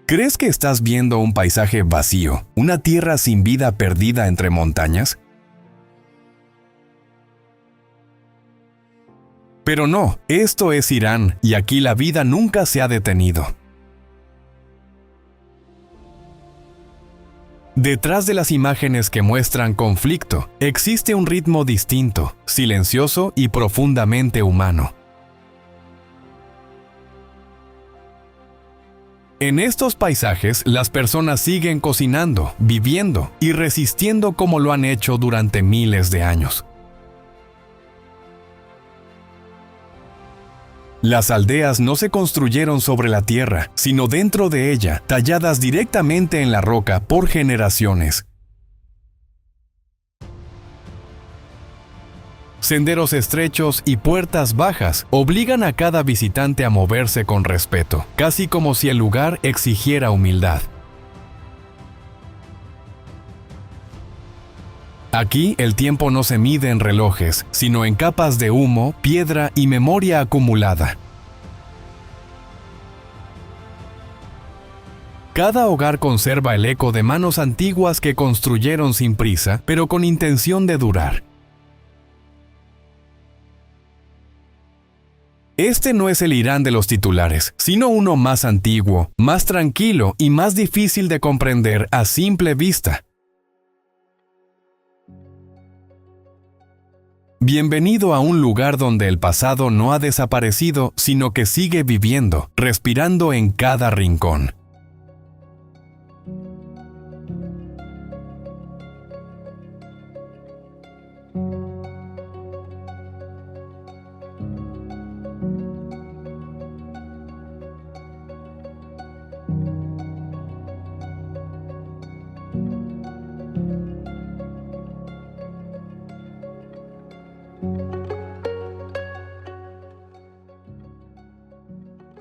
¿Crees que estás viendo un paisaje vacío, una tierra sin vida perdida entre montañas? Pero no, esto es Irán y aquí la vida nunca se ha detenido. Detrás de las imágenes que muestran conflicto, existe un ritmo distinto, silencioso y profundamente humano. En estos paisajes, las personas siguen cocinando, viviendo y resistiendo como lo han hecho durante miles de años. Las aldeas no se construyeron sobre la tierra, sino dentro de ella, talladas directamente en la roca por generaciones. Senderos estrechos y puertas bajas obligan a cada visitante a moverse con respeto, casi como si el lugar exigiera humildad. Aquí el tiempo no se mide en relojes, sino en capas de humo, piedra y memoria acumulada. Cada hogar conserva el eco de manos antiguas que construyeron sin prisa, pero con intención de durar. Este no es el Irán de los titulares, sino uno más antiguo, más tranquilo y más difícil de comprender a simple vista. Bienvenido a un lugar donde el pasado no ha desaparecido, sino que sigue viviendo, respirando en cada rincón.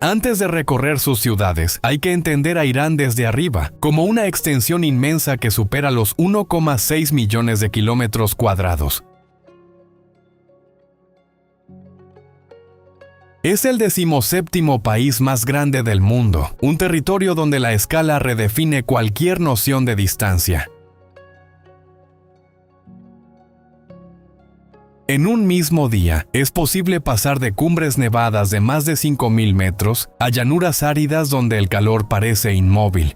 Antes de recorrer sus ciudades, hay que entender a Irán desde arriba, como una extensión inmensa que supera los 1,6 millones de kilómetros cuadrados. Es el 17º país más grande del mundo, un territorio donde la escala redefine cualquier noción de distancia. En un mismo día, es posible pasar de cumbres nevadas de más de 5.000 metros a llanuras áridas donde el calor parece inmóvil.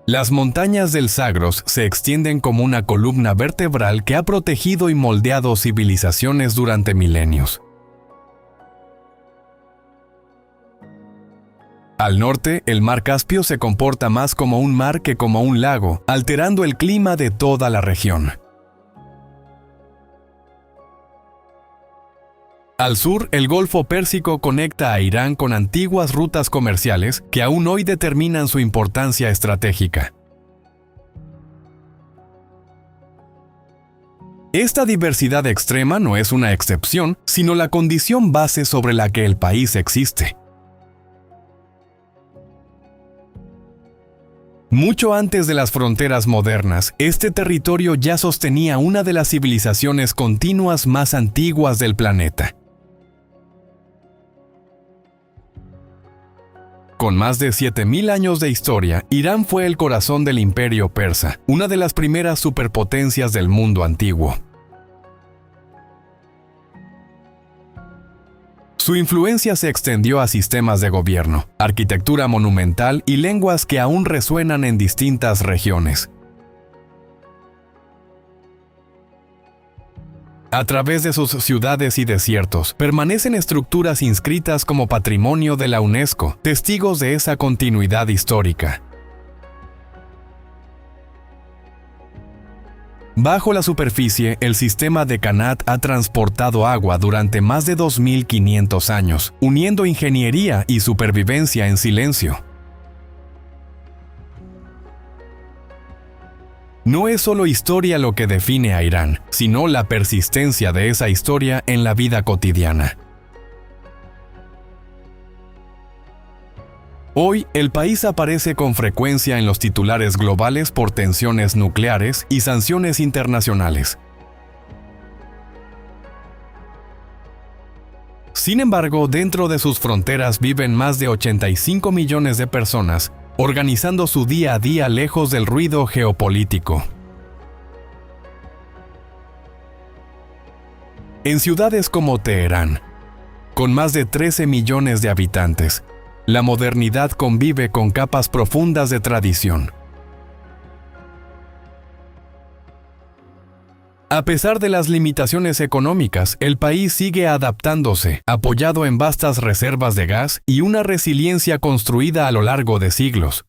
Las montañas del Zagros se extienden como una columna vertebral que ha protegido y moldeado civilizaciones durante milenios. Al norte, el mar Caspio se comporta más como un mar que como un lago, alterando el clima de toda la región. Al sur, el Golfo Pérsico conecta a Irán con antiguas rutas comerciales que aún hoy determinan su importancia estratégica. Esta diversidad extrema no es una excepción, sino la condición base sobre la que el país existe. Mucho antes de las fronteras modernas, este territorio ya sostenía una de las civilizaciones continuas más antiguas del planeta. Con más de 7.000 años de historia, Irán fue el corazón del Imperio Persa, una de las primeras superpotencias del mundo antiguo. Su influencia se extendió a sistemas de gobierno, arquitectura monumental y lenguas que aún resuenan en distintas regiones. A través de sus ciudades y desiertos, permanecen estructuras inscritas como patrimonio de la UNESCO, testigos de esa continuidad histórica. Bajo la superficie, el sistema de Qanat ha transportado agua durante más de 2.500 años, uniendo ingeniería y supervivencia en silencio. No es solo historia lo que define a Irán, sino la persistencia de esa historia en la vida cotidiana. Hoy, el país aparece con frecuencia en los titulares globales por tensiones nucleares y sanciones internacionales. Sin embargo, dentro de sus fronteras viven más de 85 millones de personas, organizando su día a día lejos del ruido geopolítico. En ciudades como Teherán, con más de 13 millones de habitantes, la modernidad convive con capas profundas de tradición. A pesar de las limitaciones económicas, el país sigue adaptándose, apoyado en vastas reservas de gas y una resiliencia construida a lo largo de siglos.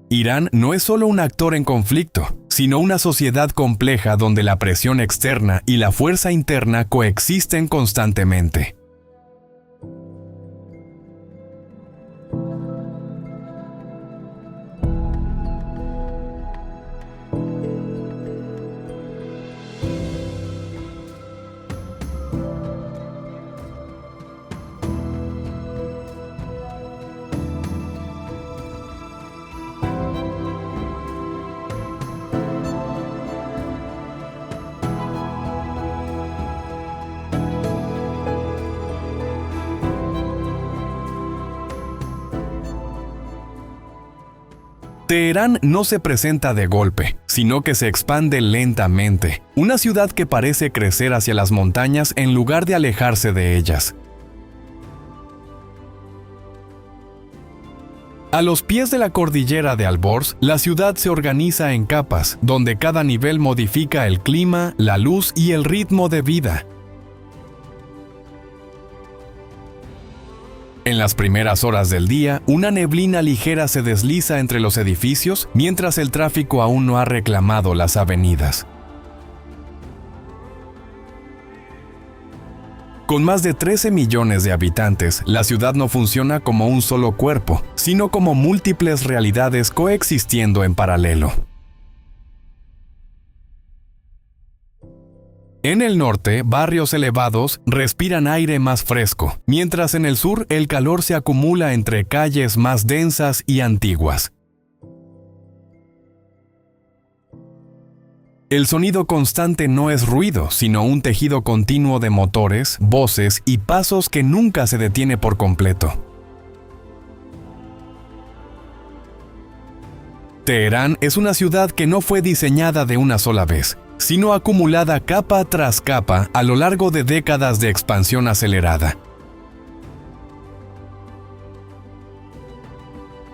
Irán no es solo un actor en conflicto, sino una sociedad compleja donde la presión externa y la fuerza interna coexisten constantemente. Teherán no se presenta de golpe, sino que se expande lentamente, una ciudad que parece crecer hacia las montañas en lugar de alejarse de ellas. A los pies de la cordillera de Alborz, la ciudad se organiza en capas, donde cada nivel modifica el clima, la luz y el ritmo de vida. En las primeras horas del día, una neblina ligera se desliza entre los edificios, mientras el tráfico aún no ha reclamado las avenidas. Con más de 13 millones de habitantes, la ciudad no funciona como un solo cuerpo, sino como múltiples realidades coexistiendo en paralelo. En el norte, barrios elevados respiran aire más fresco, mientras en el sur el calor se acumula entre calles más densas y antiguas. El sonido constante no es ruido, sino un tejido continuo de motores, voces y pasos que nunca se detiene por completo. Teherán es una ciudad que no fue diseñada de una sola vez, sino acumulada capa tras capa a lo largo de décadas de expansión acelerada.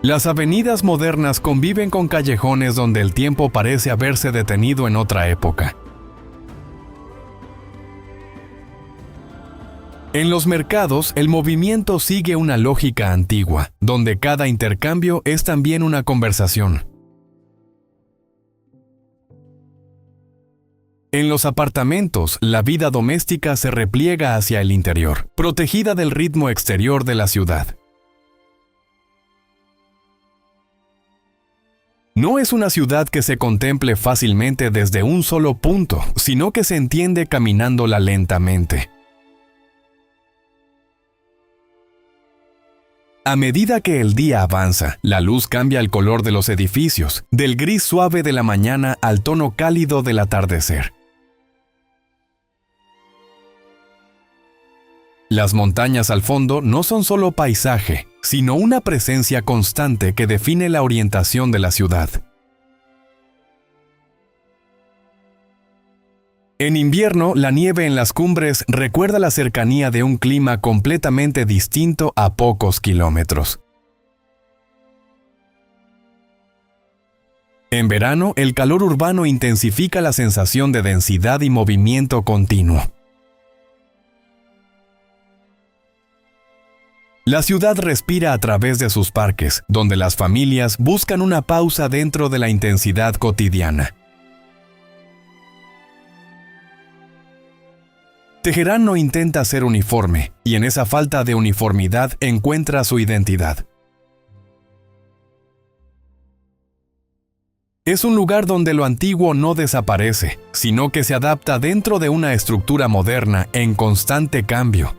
Las avenidas modernas conviven con callejones donde el tiempo parece haberse detenido en otra época. En los mercados, el movimiento sigue una lógica antigua, donde cada intercambio es también una conversación. En los apartamentos, la vida doméstica se repliega hacia el interior, protegida del ritmo exterior de la ciudad. No es una ciudad que se contemple fácilmente desde un solo punto, sino que se entiende caminándola lentamente. A medida que el día avanza, la luz cambia el color de los edificios, del gris suave de la mañana al tono cálido del atardecer. Las montañas al fondo no son solo paisaje, sino una presencia constante que define la orientación de la ciudad. En invierno, la nieve en las cumbres recuerda la cercanía de un clima completamente distinto a pocos kilómetros. En verano, el calor urbano intensifica la sensación de densidad y movimiento continuo. La ciudad respira a través de sus parques, donde las familias buscan una pausa dentro de la intensidad cotidiana. Teherán no intenta ser uniforme, y en esa falta de uniformidad encuentra su identidad. Es un lugar donde lo antiguo no desaparece, sino que se adapta dentro de una estructura moderna en constante cambio.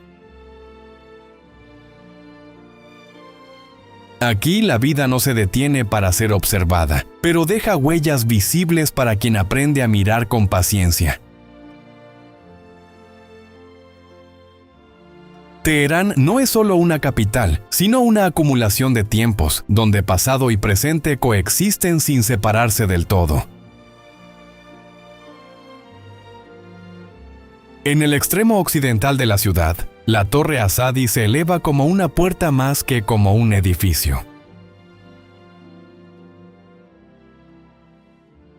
Aquí la vida no se detiene para ser observada, pero deja huellas visibles para quien aprende a mirar con paciencia. Teherán no es solo una capital, sino una acumulación de tiempos, donde pasado y presente coexisten sin separarse del todo. En el extremo occidental de la ciudad, la Torre Asadi se eleva como una puerta más que como un edificio.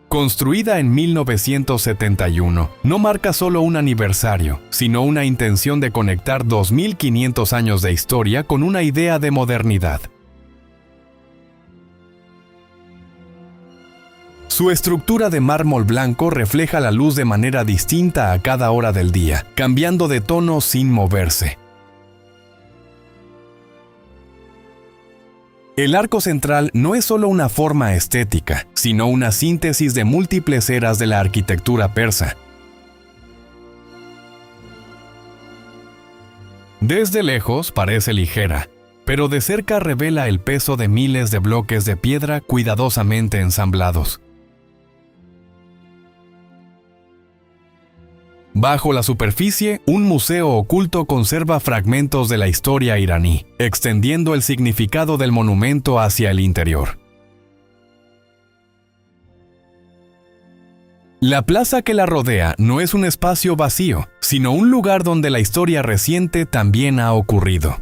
Construida en 1971, no marca solo un aniversario, sino una intención de conectar 2500 años de historia con una idea de modernidad. Su estructura de mármol blanco refleja la luz de manera distinta a cada hora del día, cambiando de tono sin moverse. El arco central no es solo una forma estética, sino una síntesis de múltiples eras de la arquitectura persa. Desde lejos parece ligera, pero de cerca revela el peso de miles de bloques de piedra cuidadosamente ensamblados. Bajo la superficie, un museo oculto conserva fragmentos de la historia iraní, extendiendo el significado del monumento hacia el interior. La plaza que la rodea no es un espacio vacío, sino un lugar donde la historia reciente también ha ocurrido.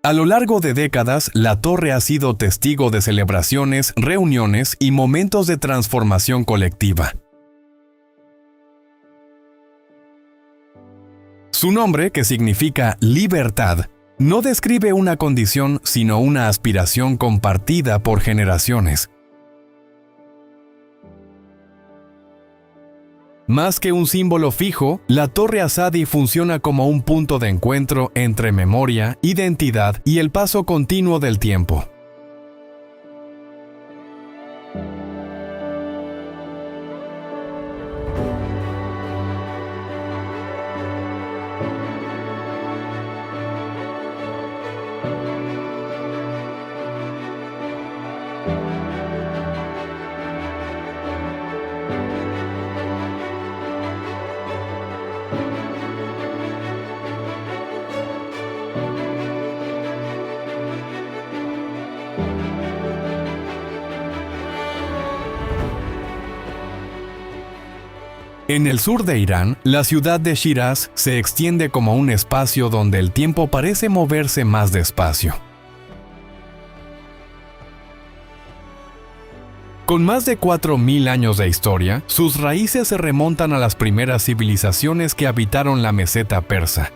A lo largo de décadas, la torre ha sido testigo de celebraciones, reuniones y momentos de transformación colectiva. Su nombre, que significa libertad, no describe una condición, sino una aspiración compartida por generaciones. Más que un símbolo fijo, la Torre Azadi funciona como un punto de encuentro entre memoria, identidad y el paso continuo del tiempo. En el sur de Irán, la ciudad de Shiraz se extiende como un espacio donde el tiempo parece moverse más despacio. Con más de 4.000 años de historia, sus raíces se remontan a las primeras civilizaciones que habitaron la meseta persa.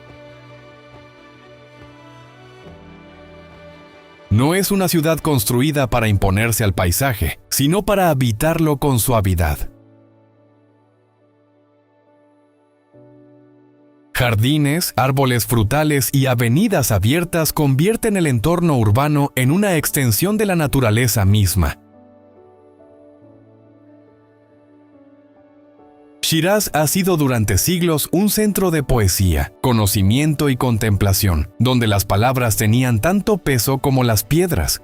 No es una ciudad construida para imponerse al paisaje, sino para habitarlo con suavidad. Jardines, árboles frutales y avenidas abiertas convierten el entorno urbano en una extensión de la naturaleza misma. Shiraz ha sido durante siglos un centro de poesía, conocimiento y contemplación, donde las palabras tenían tanto peso como las piedras.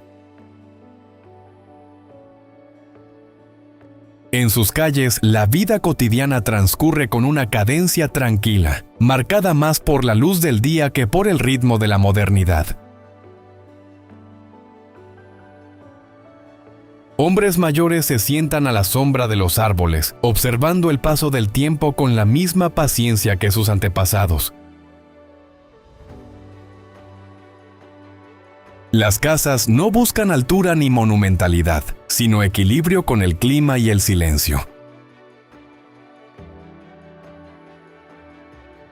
En sus calles, la vida cotidiana transcurre con una cadencia tranquila, marcada más por la luz del día que por el ritmo de la modernidad. Hombres mayores se sientan a la sombra de los árboles, observando el paso del tiempo con la misma paciencia que sus antepasados. Las casas no buscan altura ni monumentalidad, sino equilibrio con el clima y el silencio.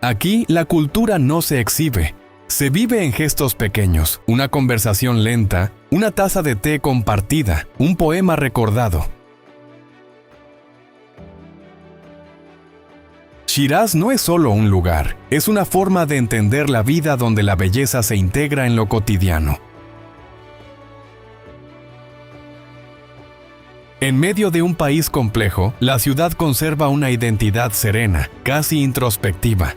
Aquí la cultura no se exhibe, se vive en gestos pequeños, una conversación lenta, una taza de té compartida, un poema recordado. Shiraz no es solo un lugar, es una forma de entender la vida donde la belleza se integra en lo cotidiano. En medio de un país complejo, la ciudad conserva una identidad serena, casi introspectiva.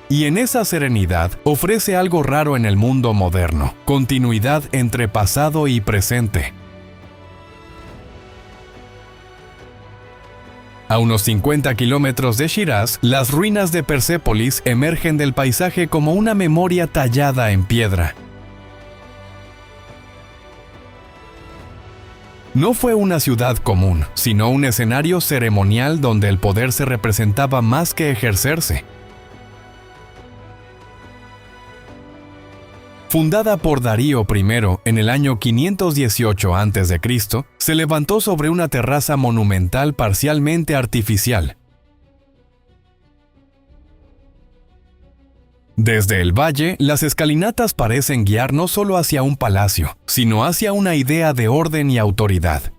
Y en esa serenidad ofrece algo raro en el mundo moderno: continuidad entre pasado y presente. A unos 50 kilómetros de Shiraz, las ruinas de Persépolis emergen del paisaje como una memoria tallada en piedra. No fue una ciudad común, sino un escenario ceremonial donde el poder se representaba más que ejercerse. Fundada por Darío I en el año 518 a.C., se levantó sobre una terraza monumental parcialmente artificial. Desde el valle, las escalinatas parecen guiar no solo hacia un palacio, sino hacia una idea de orden y autoridad.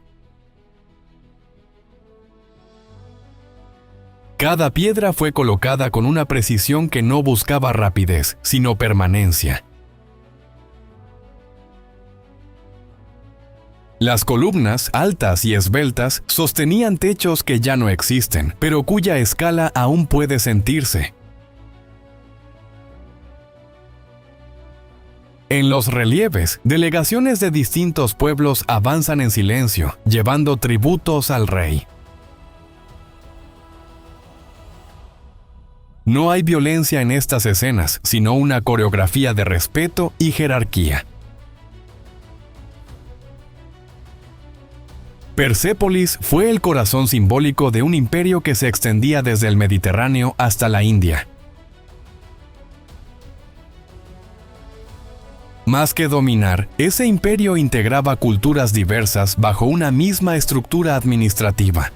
Cada piedra fue colocada con una precisión que no buscaba rapidez, sino permanencia. Las columnas, altas y esbeltas, sostenían techos que ya no existen, pero cuya escala aún puede sentirse. En los relieves, delegaciones de distintos pueblos avanzan en silencio, llevando tributos al rey. No hay violencia en estas escenas, sino una coreografía de respeto y jerarquía. Persépolis fue el corazón simbólico de un imperio que se extendía desde el Mediterráneo hasta la India. Más que dominar, ese imperio integraba culturas diversas bajo una misma estructura administrativa.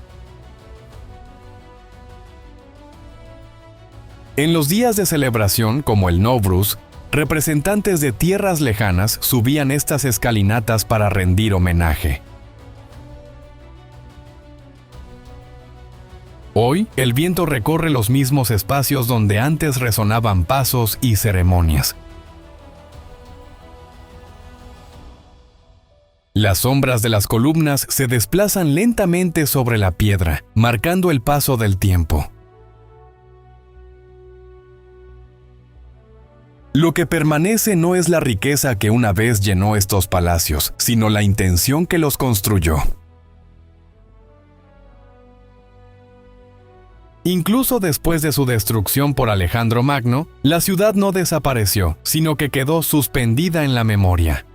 En los días de celebración, como el Nowruz, representantes de tierras lejanas subían estas escalinatas para rendir homenaje. Hoy, el viento recorre los mismos espacios donde antes resonaban pasos y ceremonias. Las sombras de las columnas se desplazan lentamente sobre la piedra, marcando el paso del tiempo. Lo que permanece no es la riqueza que una vez llenó estos palacios, sino la intención que los construyó. Incluso después de su destrucción por Alejandro Magno, la ciudad no desapareció, sino que quedó suspendida en la memoria.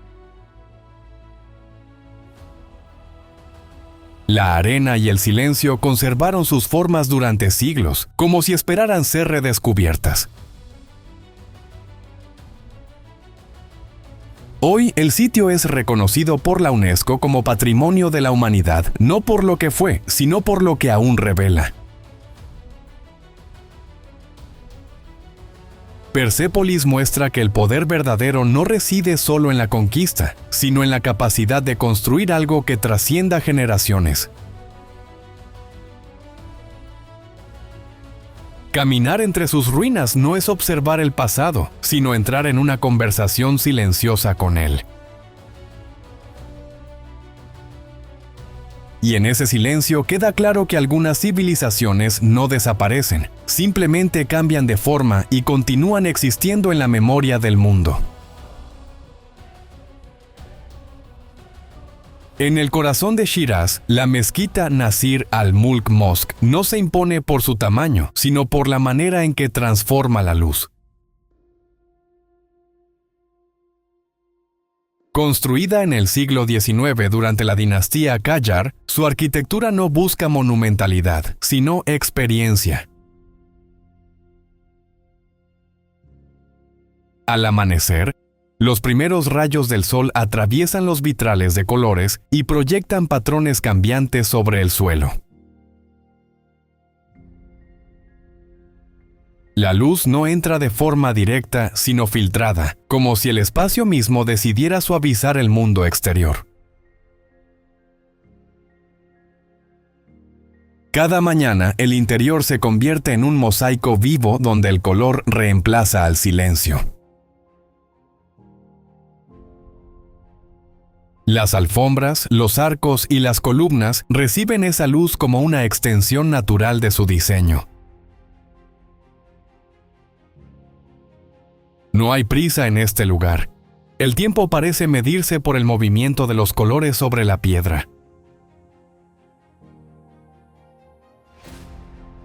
La arena y el silencio conservaron sus formas durante siglos, como si esperaran ser redescubiertas. Hoy el sitio es reconocido por la UNESCO como Patrimonio de la Humanidad, no por lo que fue, sino por lo que aún revela. Persépolis muestra que el poder verdadero no reside solo en la conquista, sino en la capacidad de construir algo que trascienda generaciones. Caminar entre sus ruinas no es observar el pasado, sino entrar en una conversación silenciosa con él. Y en ese silencio queda claro que algunas civilizaciones no desaparecen, simplemente cambian de forma y continúan existiendo en la memoria del mundo. En el corazón de Shiraz, la mezquita Nasir al-Mulk Mosque no se impone por su tamaño, sino por la manera en que transforma la luz. Construida en el siglo XIX durante la dinastía Qajar, su arquitectura no busca monumentalidad, sino experiencia. Al amanecer, los primeros rayos del sol atraviesan los vitrales de colores y proyectan patrones cambiantes sobre el suelo. La luz no entra de forma directa, sino filtrada, como si el espacio mismo decidiera suavizar el mundo exterior. Cada mañana, el interior se convierte en un mosaico vivo donde el color reemplaza al silencio. Las alfombras, los arcos y las columnas reciben esa luz como una extensión natural de su diseño. No hay prisa en este lugar. El tiempo parece medirse por el movimiento de los colores sobre la piedra.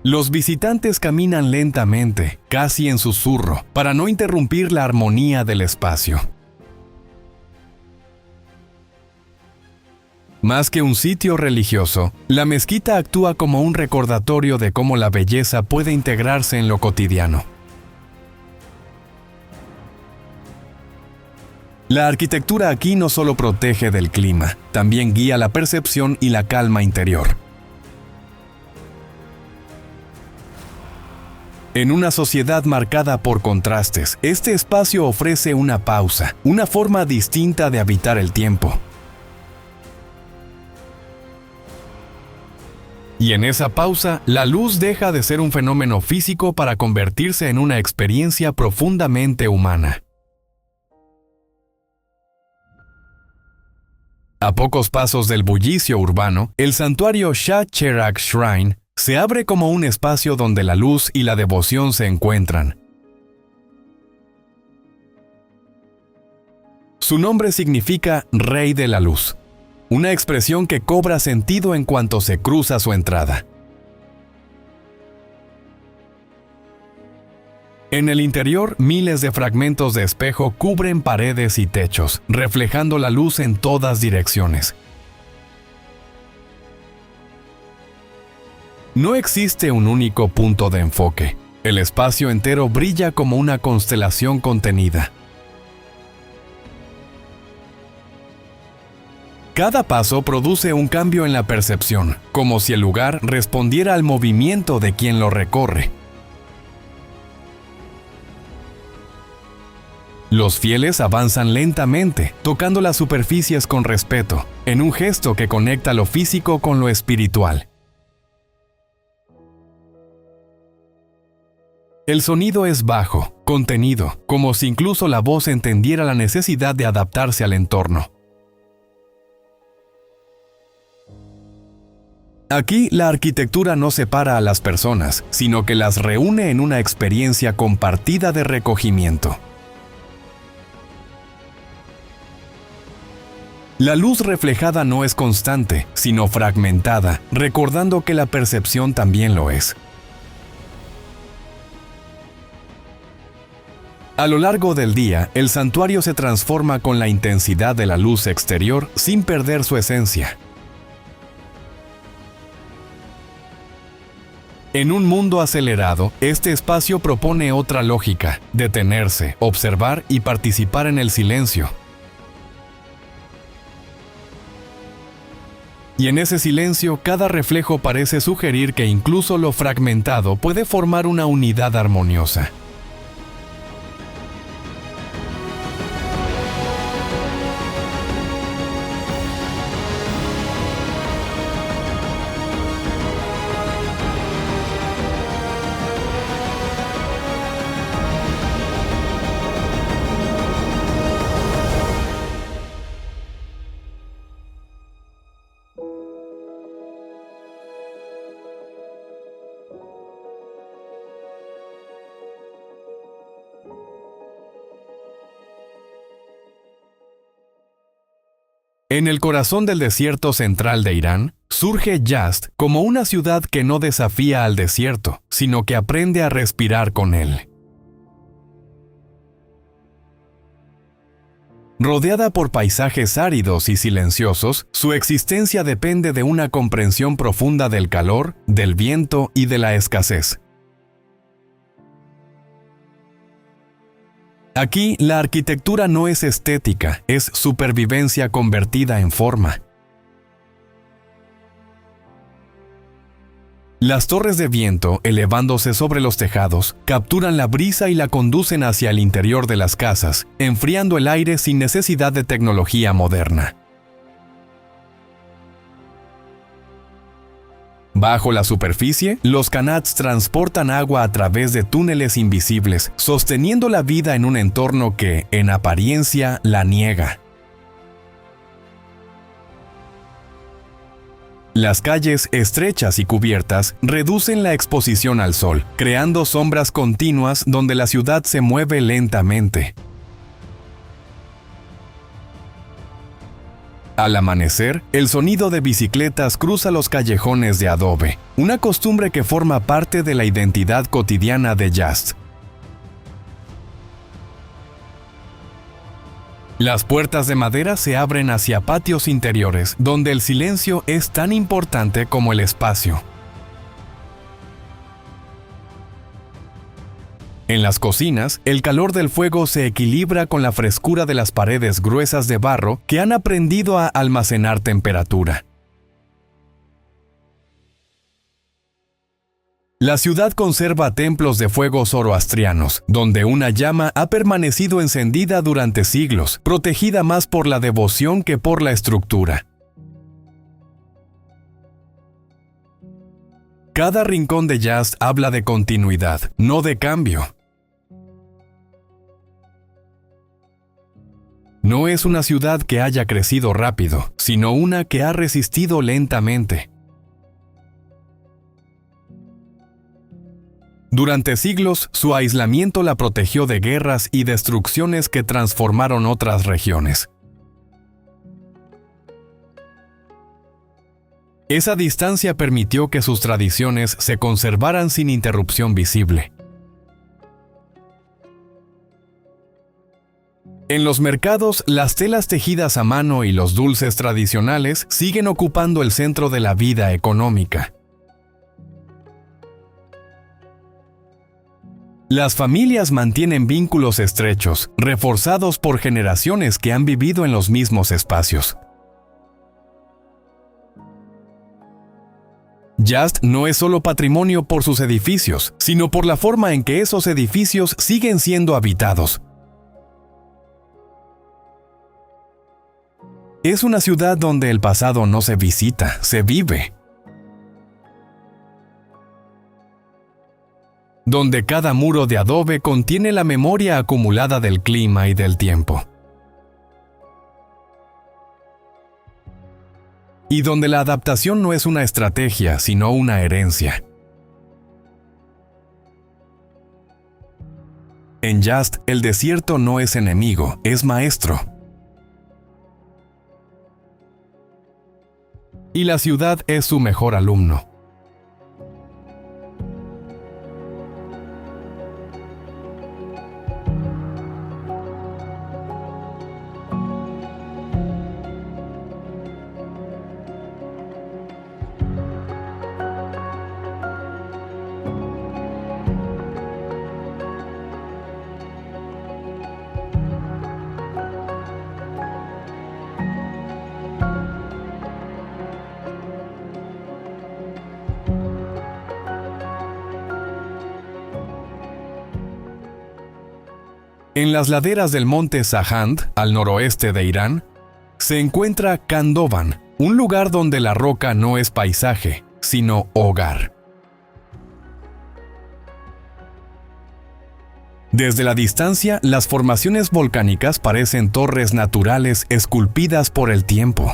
Los visitantes caminan lentamente, casi en susurro, para no interrumpir la armonía del espacio. Más que un sitio religioso, la mezquita actúa como un recordatorio de cómo la belleza puede integrarse en lo cotidiano. La arquitectura aquí no solo protege del clima, también guía la percepción y la calma interior. En una sociedad marcada por contrastes, este espacio ofrece una pausa, una forma distinta de habitar el tiempo. Y en esa pausa, la luz deja de ser un fenómeno físico para convertirse en una experiencia profundamente humana. A pocos pasos del bullicio urbano, el santuario Shah Cheragh Shrine se abre como un espacio donde la luz y la devoción se encuentran. Su nombre significa Rey de la Luz, una expresión que cobra sentido en cuanto se cruza su entrada. En el interior, miles de fragmentos de espejo cubren paredes y techos, reflejando la luz en todas direcciones. No existe un único punto de enfoque. El espacio entero brilla como una constelación contenida. Cada paso produce un cambio en la percepción, como si el lugar respondiera al movimiento de quien lo recorre. Los fieles avanzan lentamente, tocando las superficies con respeto, en un gesto que conecta lo físico con lo espiritual. El sonido es bajo, contenido, como si incluso la voz entendiera la necesidad de adaptarse al entorno. Aquí la arquitectura no separa a las personas, sino que las reúne en una experiencia compartida de recogimiento. La luz reflejada no es constante, sino fragmentada, recordando que la percepción también lo es. A lo largo del día, el santuario se transforma con la intensidad de la luz exterior sin perder su esencia. En un mundo acelerado, este espacio propone otra lógica: detenerse, observar y participar en el silencio. Y en ese silencio, cada reflejo parece sugerir que incluso lo fragmentado puede formar una unidad armoniosa. En el corazón del desierto central de Irán, surge Yazd como una ciudad que no desafía al desierto, sino que aprende a respirar con él. Rodeada por paisajes áridos y silenciosos, su existencia depende de una comprensión profunda del calor, del viento y de la escasez. Aquí, la arquitectura no es estética, es supervivencia convertida en forma. Las torres de viento, elevándose sobre los tejados, capturan la brisa y la conducen hacia el interior de las casas, enfriando el aire sin necesidad de tecnología moderna. Bajo la superficie, los qanats transportan agua a través de túneles invisibles, sosteniendo la vida en un entorno que, en apariencia, la niega. Las calles, estrechas y cubiertas, reducen la exposición al sol, creando sombras continuas donde la ciudad se mueve lentamente. Al amanecer, el sonido de bicicletas cruza los callejones de adobe, una costumbre que forma parte de la identidad cotidiana de Yazd. Las puertas de madera se abren hacia patios interiores, donde el silencio es tan importante como el espacio. En las cocinas, el calor del fuego se equilibra con la frescura de las paredes gruesas de barro que han aprendido a almacenar temperatura. La ciudad conserva templos de fuego zoroastrianos, donde una llama ha permanecido encendida durante siglos, protegida más por la devoción que por la estructura. Cada rincón de Yazd habla de continuidad, no de cambio. No es una ciudad que haya crecido rápido, sino una que ha resistido lentamente. Durante siglos, su aislamiento la protegió de guerras y destrucciones que transformaron otras regiones. Esa distancia permitió que sus tradiciones se conservaran sin interrupción visible. En los mercados, las telas tejidas a mano y los dulces tradicionales siguen ocupando el centro de la vida económica. Las familias mantienen vínculos estrechos, reforzados por generaciones que han vivido en los mismos espacios. Yazd no es solo patrimonio por sus edificios, sino por la forma en que esos edificios siguen siendo habitados. Es una ciudad donde el pasado no se visita, se vive. Donde cada muro de adobe contiene la memoria acumulada del clima y del tiempo. Y donde la adaptación no es una estrategia, sino una herencia. En Yazd, el desierto no es enemigo, es maestro. Y la ciudad es su mejor alumno. En las laderas del monte Sahand, al noroeste de Irán, se encuentra Khandovan, un lugar donde la roca no es paisaje, sino hogar. Desde la distancia, las formaciones volcánicas parecen torres naturales esculpidas por el tiempo.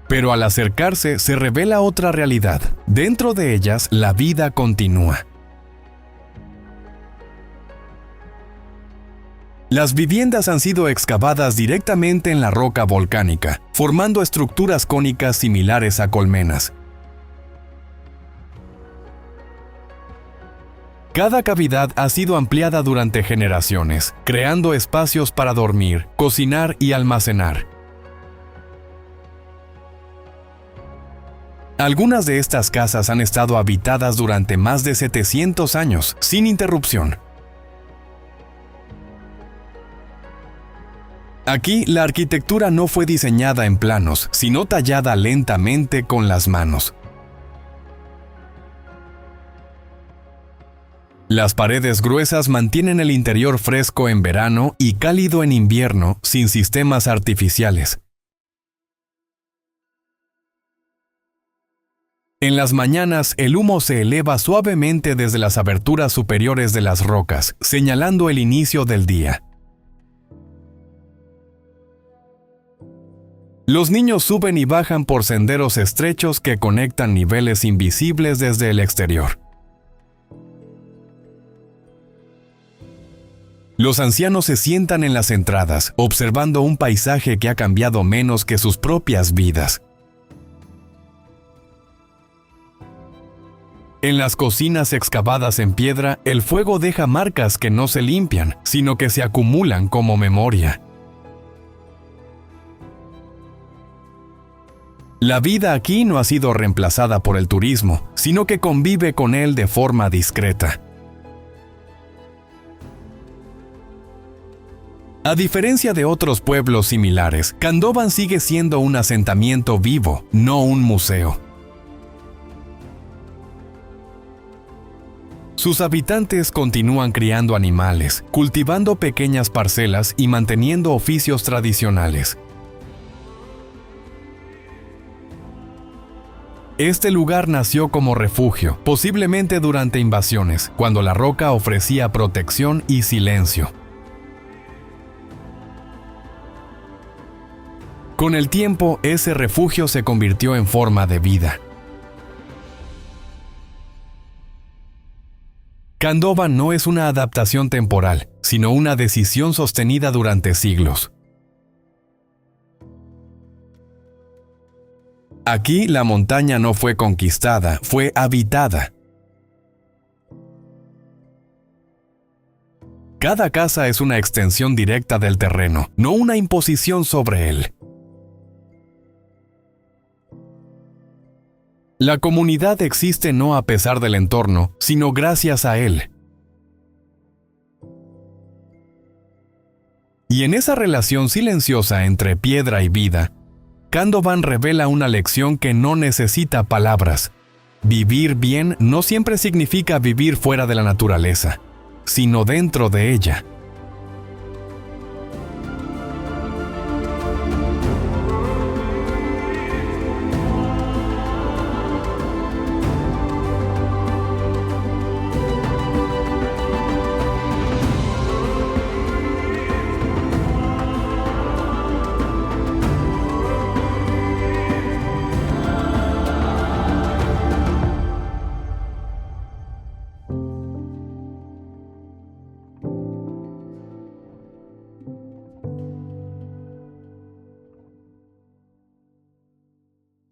Pero al acercarse se revela otra realidad. Dentro de ellas, la vida continúa. Las viviendas han sido excavadas directamente en la roca volcánica, formando estructuras cónicas similares a colmenas. Cada cavidad ha sido ampliada durante generaciones, creando espacios para dormir, cocinar y almacenar. Algunas de estas casas han estado habitadas durante más de 700 años, sin interrupción. Aquí, la arquitectura no fue diseñada en planos, sino tallada lentamente con las manos. Las paredes gruesas mantienen el interior fresco en verano y cálido en invierno, sin sistemas artificiales. En las mañanas, el humo se eleva suavemente desde las aberturas superiores de las rocas, señalando el inicio del día. Los niños suben y bajan por senderos estrechos que conectan niveles invisibles desde el exterior. Los ancianos se sientan en las entradas, observando un paisaje que ha cambiado menos que sus propias vidas. En las cocinas excavadas en piedra, el fuego deja marcas que no se limpian, sino que se acumulan como memoria. La vida aquí no ha sido reemplazada por el turismo, sino que convive con él de forma discreta. A diferencia de otros pueblos similares, Khandovan sigue siendo un asentamiento vivo, no un museo. Sus habitantes continúan criando animales, cultivando pequeñas parcelas y manteniendo oficios tradicionales. Este lugar nació como refugio, posiblemente durante invasiones, cuando la roca ofrecía protección y silencio. Con el tiempo, ese refugio se convirtió en forma de vida. Khandovan no es una adaptación temporal, sino una decisión sostenida durante siglos. Aquí la montaña no fue conquistada, fue habitada. Cada casa es una extensión directa del terreno, no una imposición sobre él. La comunidad existe no a pesar del entorno, sino gracias a él. Y en esa relación silenciosa entre piedra y vida, Candovan revela una lección que no necesita palabras. Vivir bien no siempre significa vivir fuera de la naturaleza, sino dentro de ella.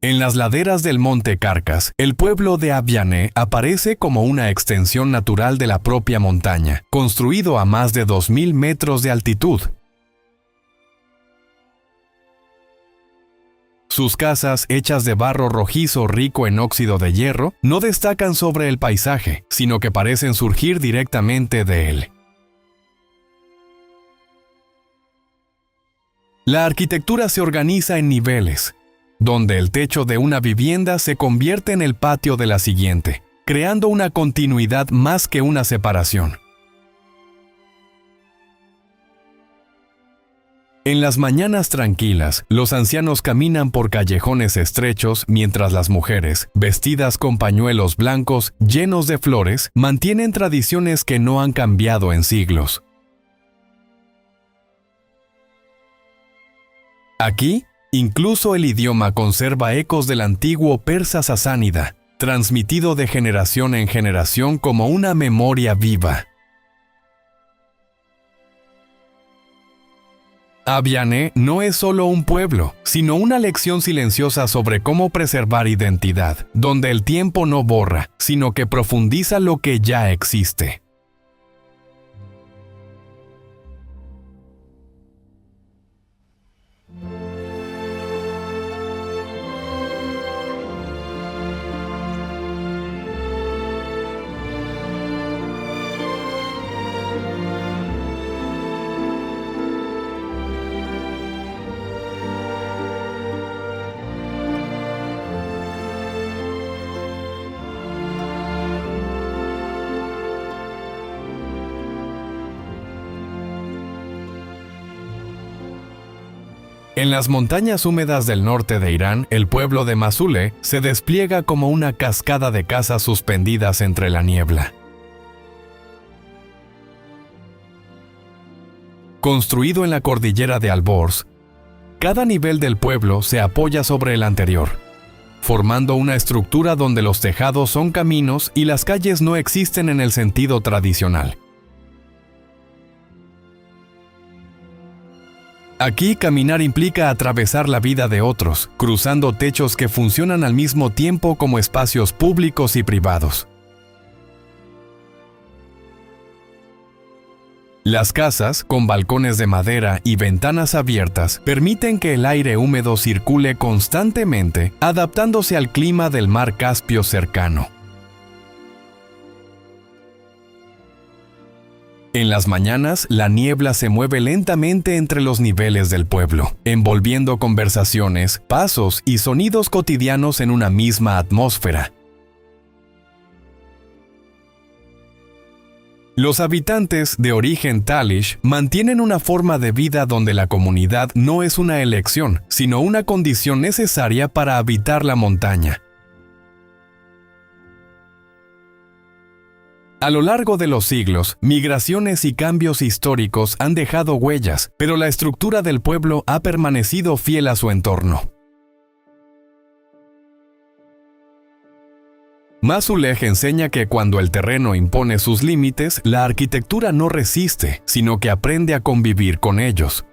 En las laderas del monte Carcas, el pueblo de Abiané aparece como una extensión natural de la propia montaña, construido a más de 2000 metros de altitud. Sus casas, hechas de barro rojizo rico en óxido de hierro, no destacan sobre el paisaje, sino que parecen surgir directamente de él. La arquitectura se organiza en niveles, donde el techo de una vivienda se convierte en el patio de la siguiente, creando una continuidad más que una separación. En las mañanas tranquilas, los ancianos caminan por callejones estrechos mientras las mujeres, vestidas con pañuelos blancos llenos de flores, mantienen tradiciones que no han cambiado en siglos. Aquí, incluso el idioma conserva ecos del antiguo persa sasánida, transmitido de generación en generación como una memoria viva. Abiané no es solo un pueblo, sino una lección silenciosa sobre cómo preservar identidad, donde el tiempo no borra, sino que profundiza lo que ya existe. En las montañas húmedas del norte de Irán, el pueblo de Masule se despliega como una cascada de casas suspendidas entre la niebla. Construido en la cordillera de Alborz, cada nivel del pueblo se apoya sobre el anterior, formando una estructura donde los tejados son caminos y las calles no existen en el sentido tradicional. Aquí caminar implica atravesar la vida de otros, cruzando techos que funcionan al mismo tiempo como espacios públicos y privados. Las casas, con balcones de madera y ventanas abiertas, permiten que el aire húmedo circule constantemente, adaptándose al clima del mar Caspio cercano. En las mañanas, la niebla se mueve lentamente entre los niveles del pueblo, envolviendo conversaciones, pasos y sonidos cotidianos en una misma atmósfera. Los habitantes de origen Talish mantienen una forma de vida donde la comunidad no es una elección, sino una condición necesaria para habitar la montaña. A lo largo de los siglos, migraciones y cambios históricos han dejado huellas, pero la estructura del pueblo ha permanecido fiel a su entorno. Masulej enseña que cuando el terreno impone sus límites, la arquitectura no resiste, sino que aprende a convivir con ellos.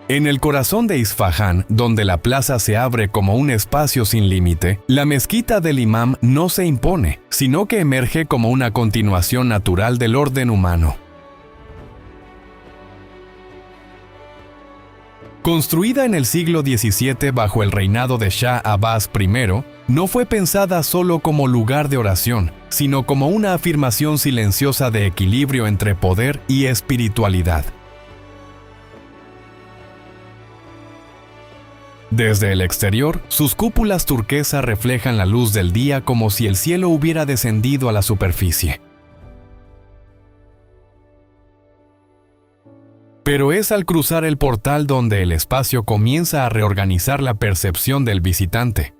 En el corazón de Isfahán, donde la plaza se abre como un espacio sin límite, la mezquita del Imam no se impone, sino que emerge como una continuación natural del orden humano. Construida en el siglo XVII bajo el reinado de Shah Abbas I, no fue pensada solo como lugar de oración, sino como una afirmación silenciosa de equilibrio entre poder y espiritualidad. Desde el exterior, sus cúpulas turquesas reflejan la luz del día como si el cielo hubiera descendido a la superficie. Pero es al cruzar el portal donde el espacio comienza a reorganizar la percepción del visitante.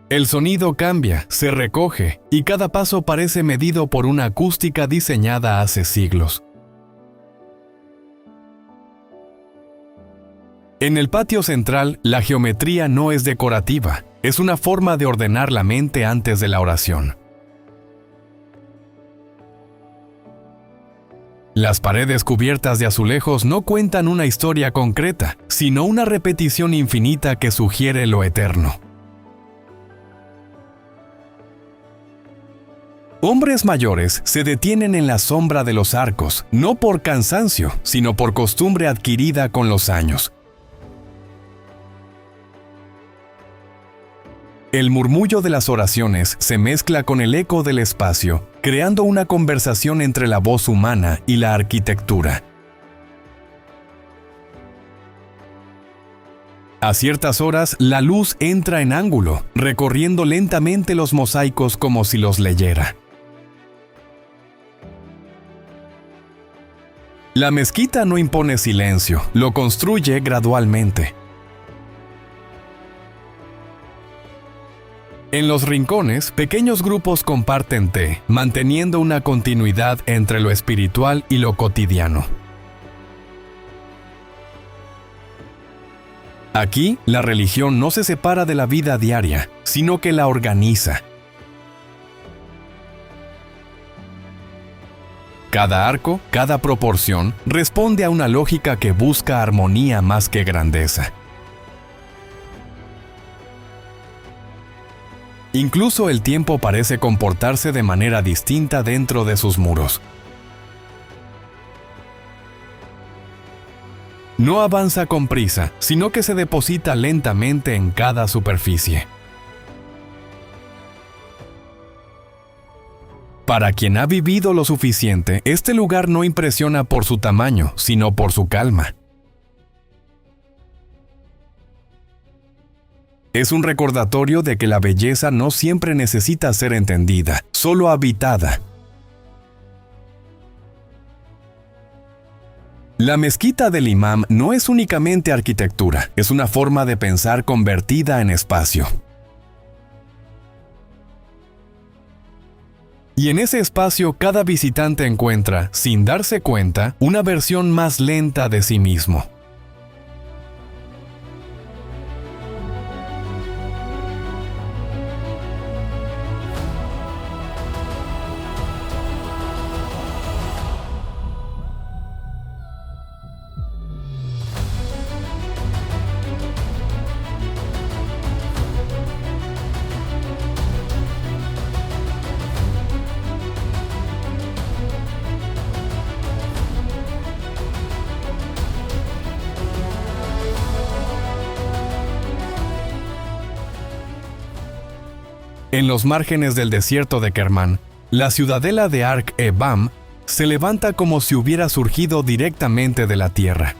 El sonido cambia, se recoge, y cada paso parece medido por una acústica diseñada hace siglos. En el patio central, la geometría no es decorativa, es una forma de ordenar la mente antes de la oración. Las paredes cubiertas de azulejos no cuentan una historia concreta, sino una repetición infinita que sugiere lo eterno. Hombres mayores se detienen en la sombra de los arcos, no por cansancio, sino por costumbre adquirida con los años. El murmullo de las oraciones se mezcla con el eco del espacio, creando una conversación entre la voz humana y la arquitectura. A ciertas horas, la luz entra en ángulo, recorriendo lentamente los mosaicos como si los leyera. La mezquita no impone silencio, lo construye gradualmente. En los rincones, pequeños grupos comparten té, manteniendo una continuidad entre lo espiritual y lo cotidiano. Aquí, la religión no se separa de la vida diaria, sino que la organiza. Cada arco, cada proporción, responde a una lógica que busca armonía más que grandeza. Incluso el tiempo parece comportarse de manera distinta dentro de sus muros. No avanza con prisa, sino que se deposita lentamente en cada superficie. Para quien ha vivido lo suficiente, este lugar no impresiona por su tamaño, sino por su calma. Es un recordatorio de que la belleza no siempre necesita ser entendida, solo habitada. La mezquita del Imam no es únicamente arquitectura, es una forma de pensar convertida en espacio. Y en ese espacio cada visitante encuentra, sin darse cuenta, una versión más lenta de sí mismo. En los márgenes del desierto de Kermán, la ciudadela de Arq-e-Bam se levanta como si hubiera surgido directamente de la tierra.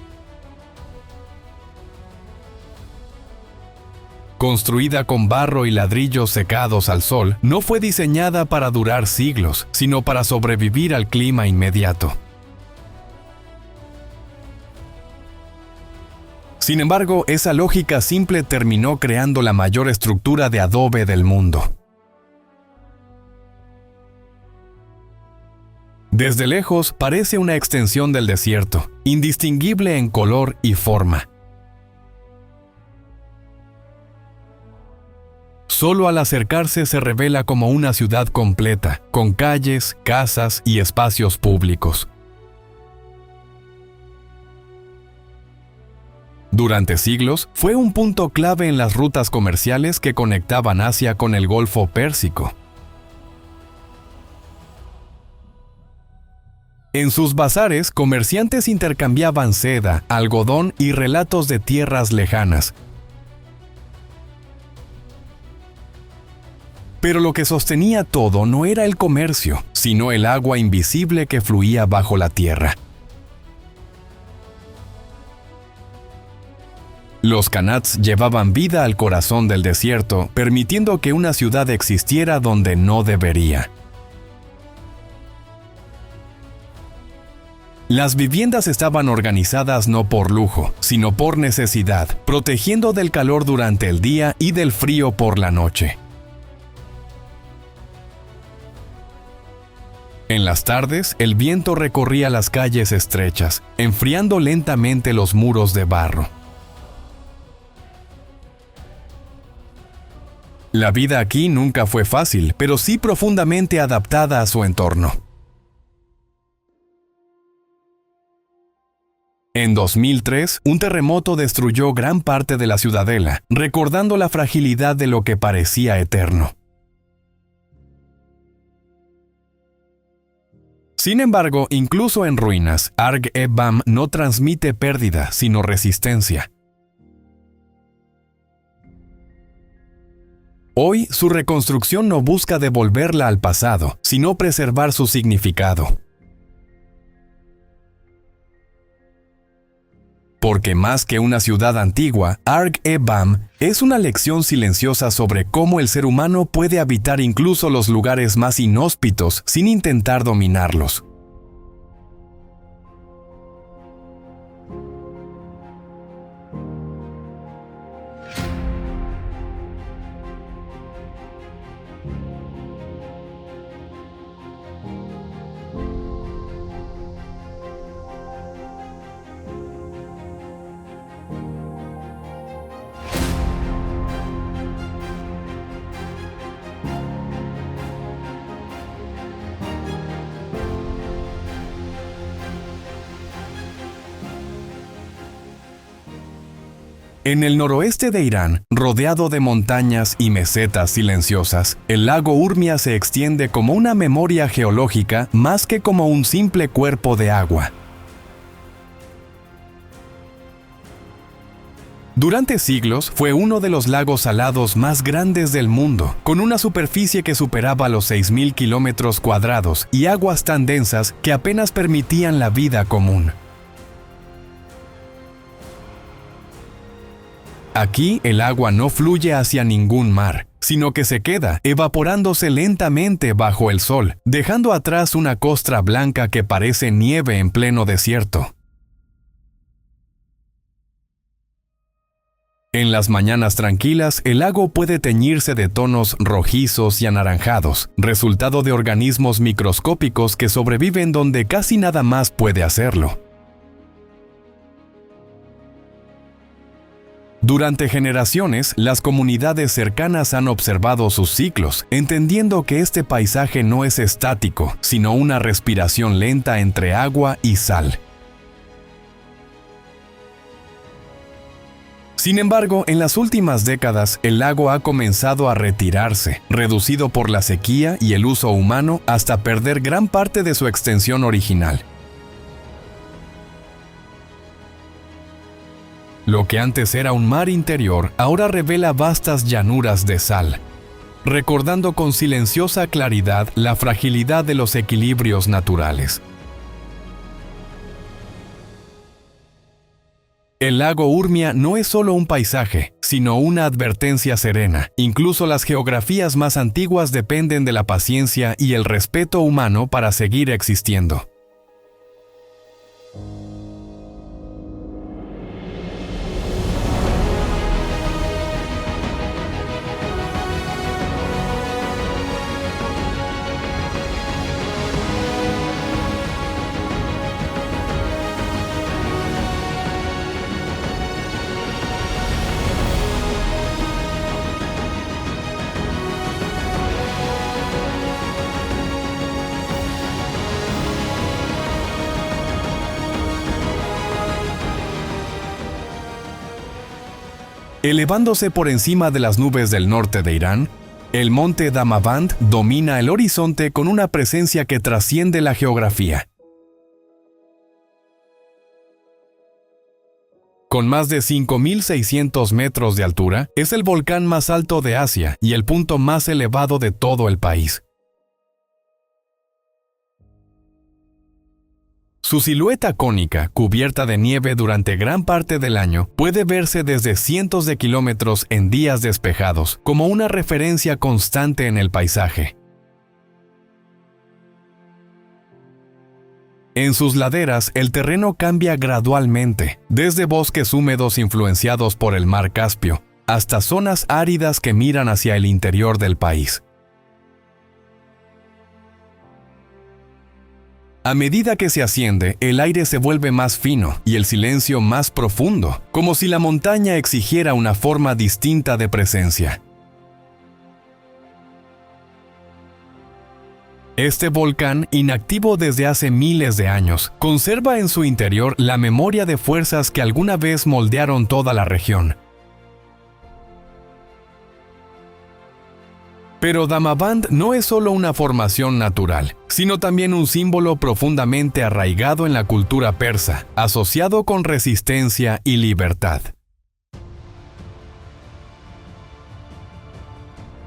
Construida con barro y ladrillos secados al sol, no fue diseñada para durar siglos, sino para sobrevivir al clima inmediato. Sin embargo, esa lógica simple terminó creando la mayor estructura de adobe del mundo. Desde lejos parece una extensión del desierto, indistinguible en color y forma. Solo al acercarse se revela como una ciudad completa, con calles, casas y espacios públicos. Durante siglos, fue un punto clave en las rutas comerciales que conectaban Asia con el Golfo Pérsico. En sus bazares, comerciantes intercambiaban seda, algodón y relatos de tierras lejanas. Pero lo que sostenía todo no era el comercio, sino el agua invisible que fluía bajo la tierra. Los qanats llevaban vida al corazón del desierto, permitiendo que una ciudad existiera donde no debería. Las viviendas estaban organizadas no por lujo, sino por necesidad, protegiendo del calor durante el día y del frío por la noche. En las tardes, el viento recorría las calles estrechas, enfriando lentamente los muros de barro. La vida aquí nunca fue fácil, pero sí profundamente adaptada a su entorno. En 2003, un terremoto destruyó gran parte de la ciudadela, recordando la fragilidad de lo que parecía eterno. Sin embargo, incluso en ruinas, Arg-e-Bam no transmite pérdida, sino resistencia. Hoy, su reconstrucción no busca devolverla al pasado, sino preservar su significado. Porque más que una ciudad antigua, Arg-e-Bam es una lección silenciosa sobre cómo el ser humano puede habitar incluso los lugares más inhóspitos sin intentar dominarlos. En el noroeste de Irán, rodeado de montañas y mesetas silenciosas, el lago Urmia se extiende como una memoria geológica más que como un simple cuerpo de agua. Durante siglos fue uno de los lagos salados más grandes del mundo, con una superficie que superaba los 6.000 kilómetros cuadrados y aguas tan densas que apenas permitían la vida común. Aquí el agua no fluye hacia ningún mar, sino que se queda evaporándose lentamente bajo el sol, dejando atrás una costra blanca que parece nieve en pleno desierto. En las mañanas tranquilas, el lago puede teñirse de tonos rojizos y anaranjados, resultado de organismos microscópicos que sobreviven donde casi nada más puede hacerlo. Durante generaciones, las comunidades cercanas han observado sus ciclos, entendiendo que este paisaje no es estático, sino una respiración lenta entre agua y sal. Sin embargo, en las últimas décadas, el lago ha comenzado a retirarse, reducido por la sequía y el uso humano hasta perder gran parte de su extensión original. Lo que antes era un mar interior, ahora revela vastas llanuras de sal, recordando con silenciosa claridad la fragilidad de los equilibrios naturales. El lago Urmia no es solo un paisaje, sino una advertencia serena. Incluso las geografías más antiguas dependen de la paciencia y el respeto humano para seguir existiendo. Elevándose por encima de las nubes del norte de Irán, el monte Damavand domina el horizonte con una presencia que trasciende la geografía. Con más de 5.600 metros de altura, es el volcán más alto de Asia y el punto más elevado de todo el país. Su silueta cónica, cubierta de nieve durante gran parte del año, puede verse desde cientos de kilómetros en días despejados, como una referencia constante en el paisaje. En sus laderas, el terreno cambia gradualmente, desde bosques húmedos influenciados por el mar Caspio, hasta zonas áridas que miran hacia el interior del país. A medida que se asciende, el aire se vuelve más fino y el silencio más profundo, como si la montaña exigiera una forma distinta de presencia. Este volcán, inactivo desde hace miles de años, conserva en su interior la memoria de fuerzas que alguna vez moldearon toda la región. Pero Damavand no es solo una formación natural, sino también un símbolo profundamente arraigado en la cultura persa, asociado con resistencia y libertad.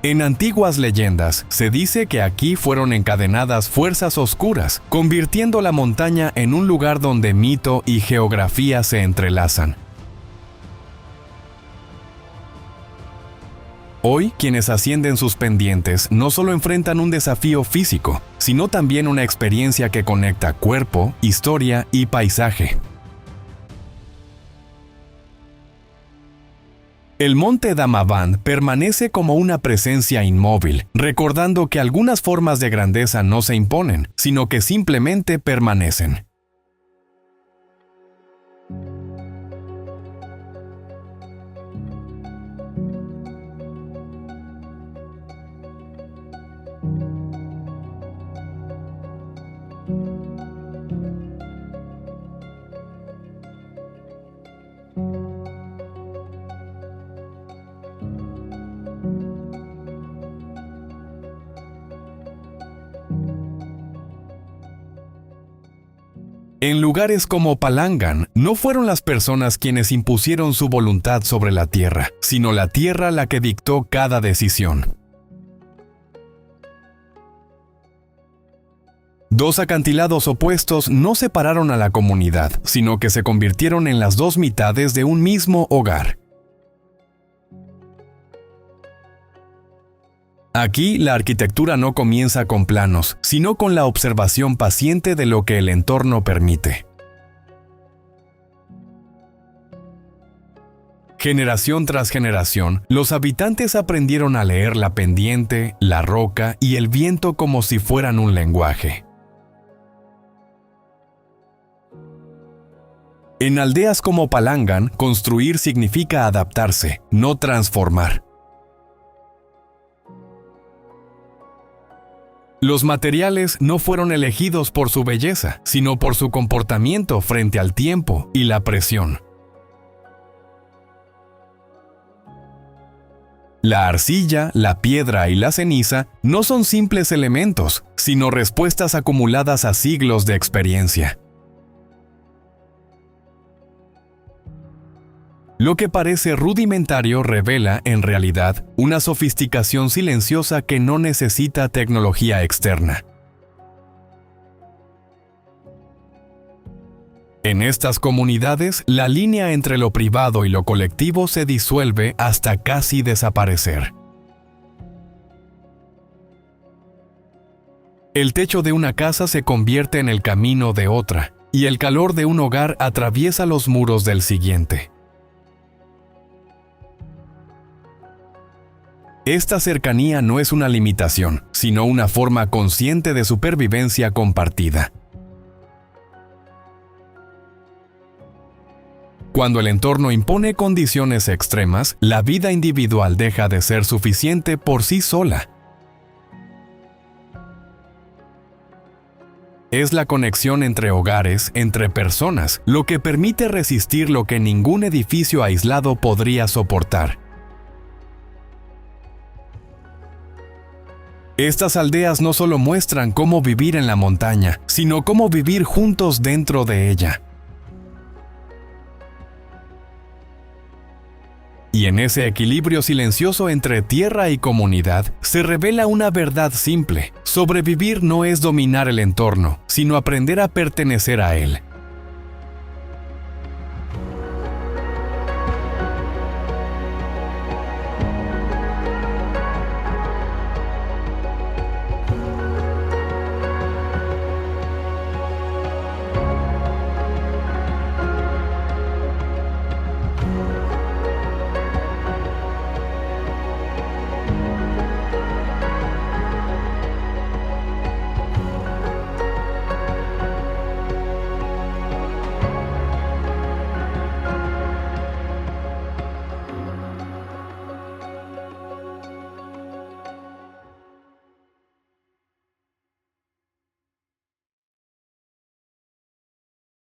En antiguas leyendas, se dice que aquí fueron encadenadas fuerzas oscuras, convirtiendo la montaña en un lugar donde mito y geografía se entrelazan. Hoy, quienes ascienden sus pendientes no solo enfrentan un desafío físico, sino también una experiencia que conecta cuerpo, historia y paisaje. El monte Damavand permanece como una presencia inmóvil, recordando que algunas formas de grandeza no se imponen, sino que simplemente permanecen. En lugares como Palangan, no fueron las personas quienes impusieron su voluntad sobre la tierra, sino la tierra la que dictó cada decisión. Dos acantilados opuestos no separaron a la comunidad, sino que se convirtieron en las dos mitades de un mismo hogar. Aquí, la arquitectura no comienza con planos, sino con la observación paciente de lo que el entorno permite. Generación tras generación, los habitantes aprendieron a leer la pendiente, la roca y el viento como si fueran un lenguaje. En aldeas como Palangan, construir significa adaptarse, no transformar. Los materiales no fueron elegidos por su belleza, sino por su comportamiento frente al tiempo y la presión. La arcilla, la piedra y la ceniza no son simples elementos, sino respuestas acumuladas a siglos de experiencia. Lo que parece rudimentario revela, en realidad, una sofisticación silenciosa que no necesita tecnología externa. En estas comunidades, la línea entre lo privado y lo colectivo se disuelve hasta casi desaparecer. El techo de una casa se convierte en el camino de otra, y el calor de un hogar atraviesa los muros del siguiente. Esta cercanía no es una limitación, sino una forma consciente de supervivencia compartida. Cuando el entorno impone condiciones extremas, la vida individual deja de ser suficiente por sí sola. Es la conexión entre hogares, entre personas, lo que permite resistir lo que ningún edificio aislado podría soportar. Estas aldeas no solo muestran cómo vivir en la montaña, sino cómo vivir juntos dentro de ella. Y en ese equilibrio silencioso entre tierra y comunidad, se revela una verdad simple. Sobrevivir no es dominar el entorno, sino aprender a pertenecer a él.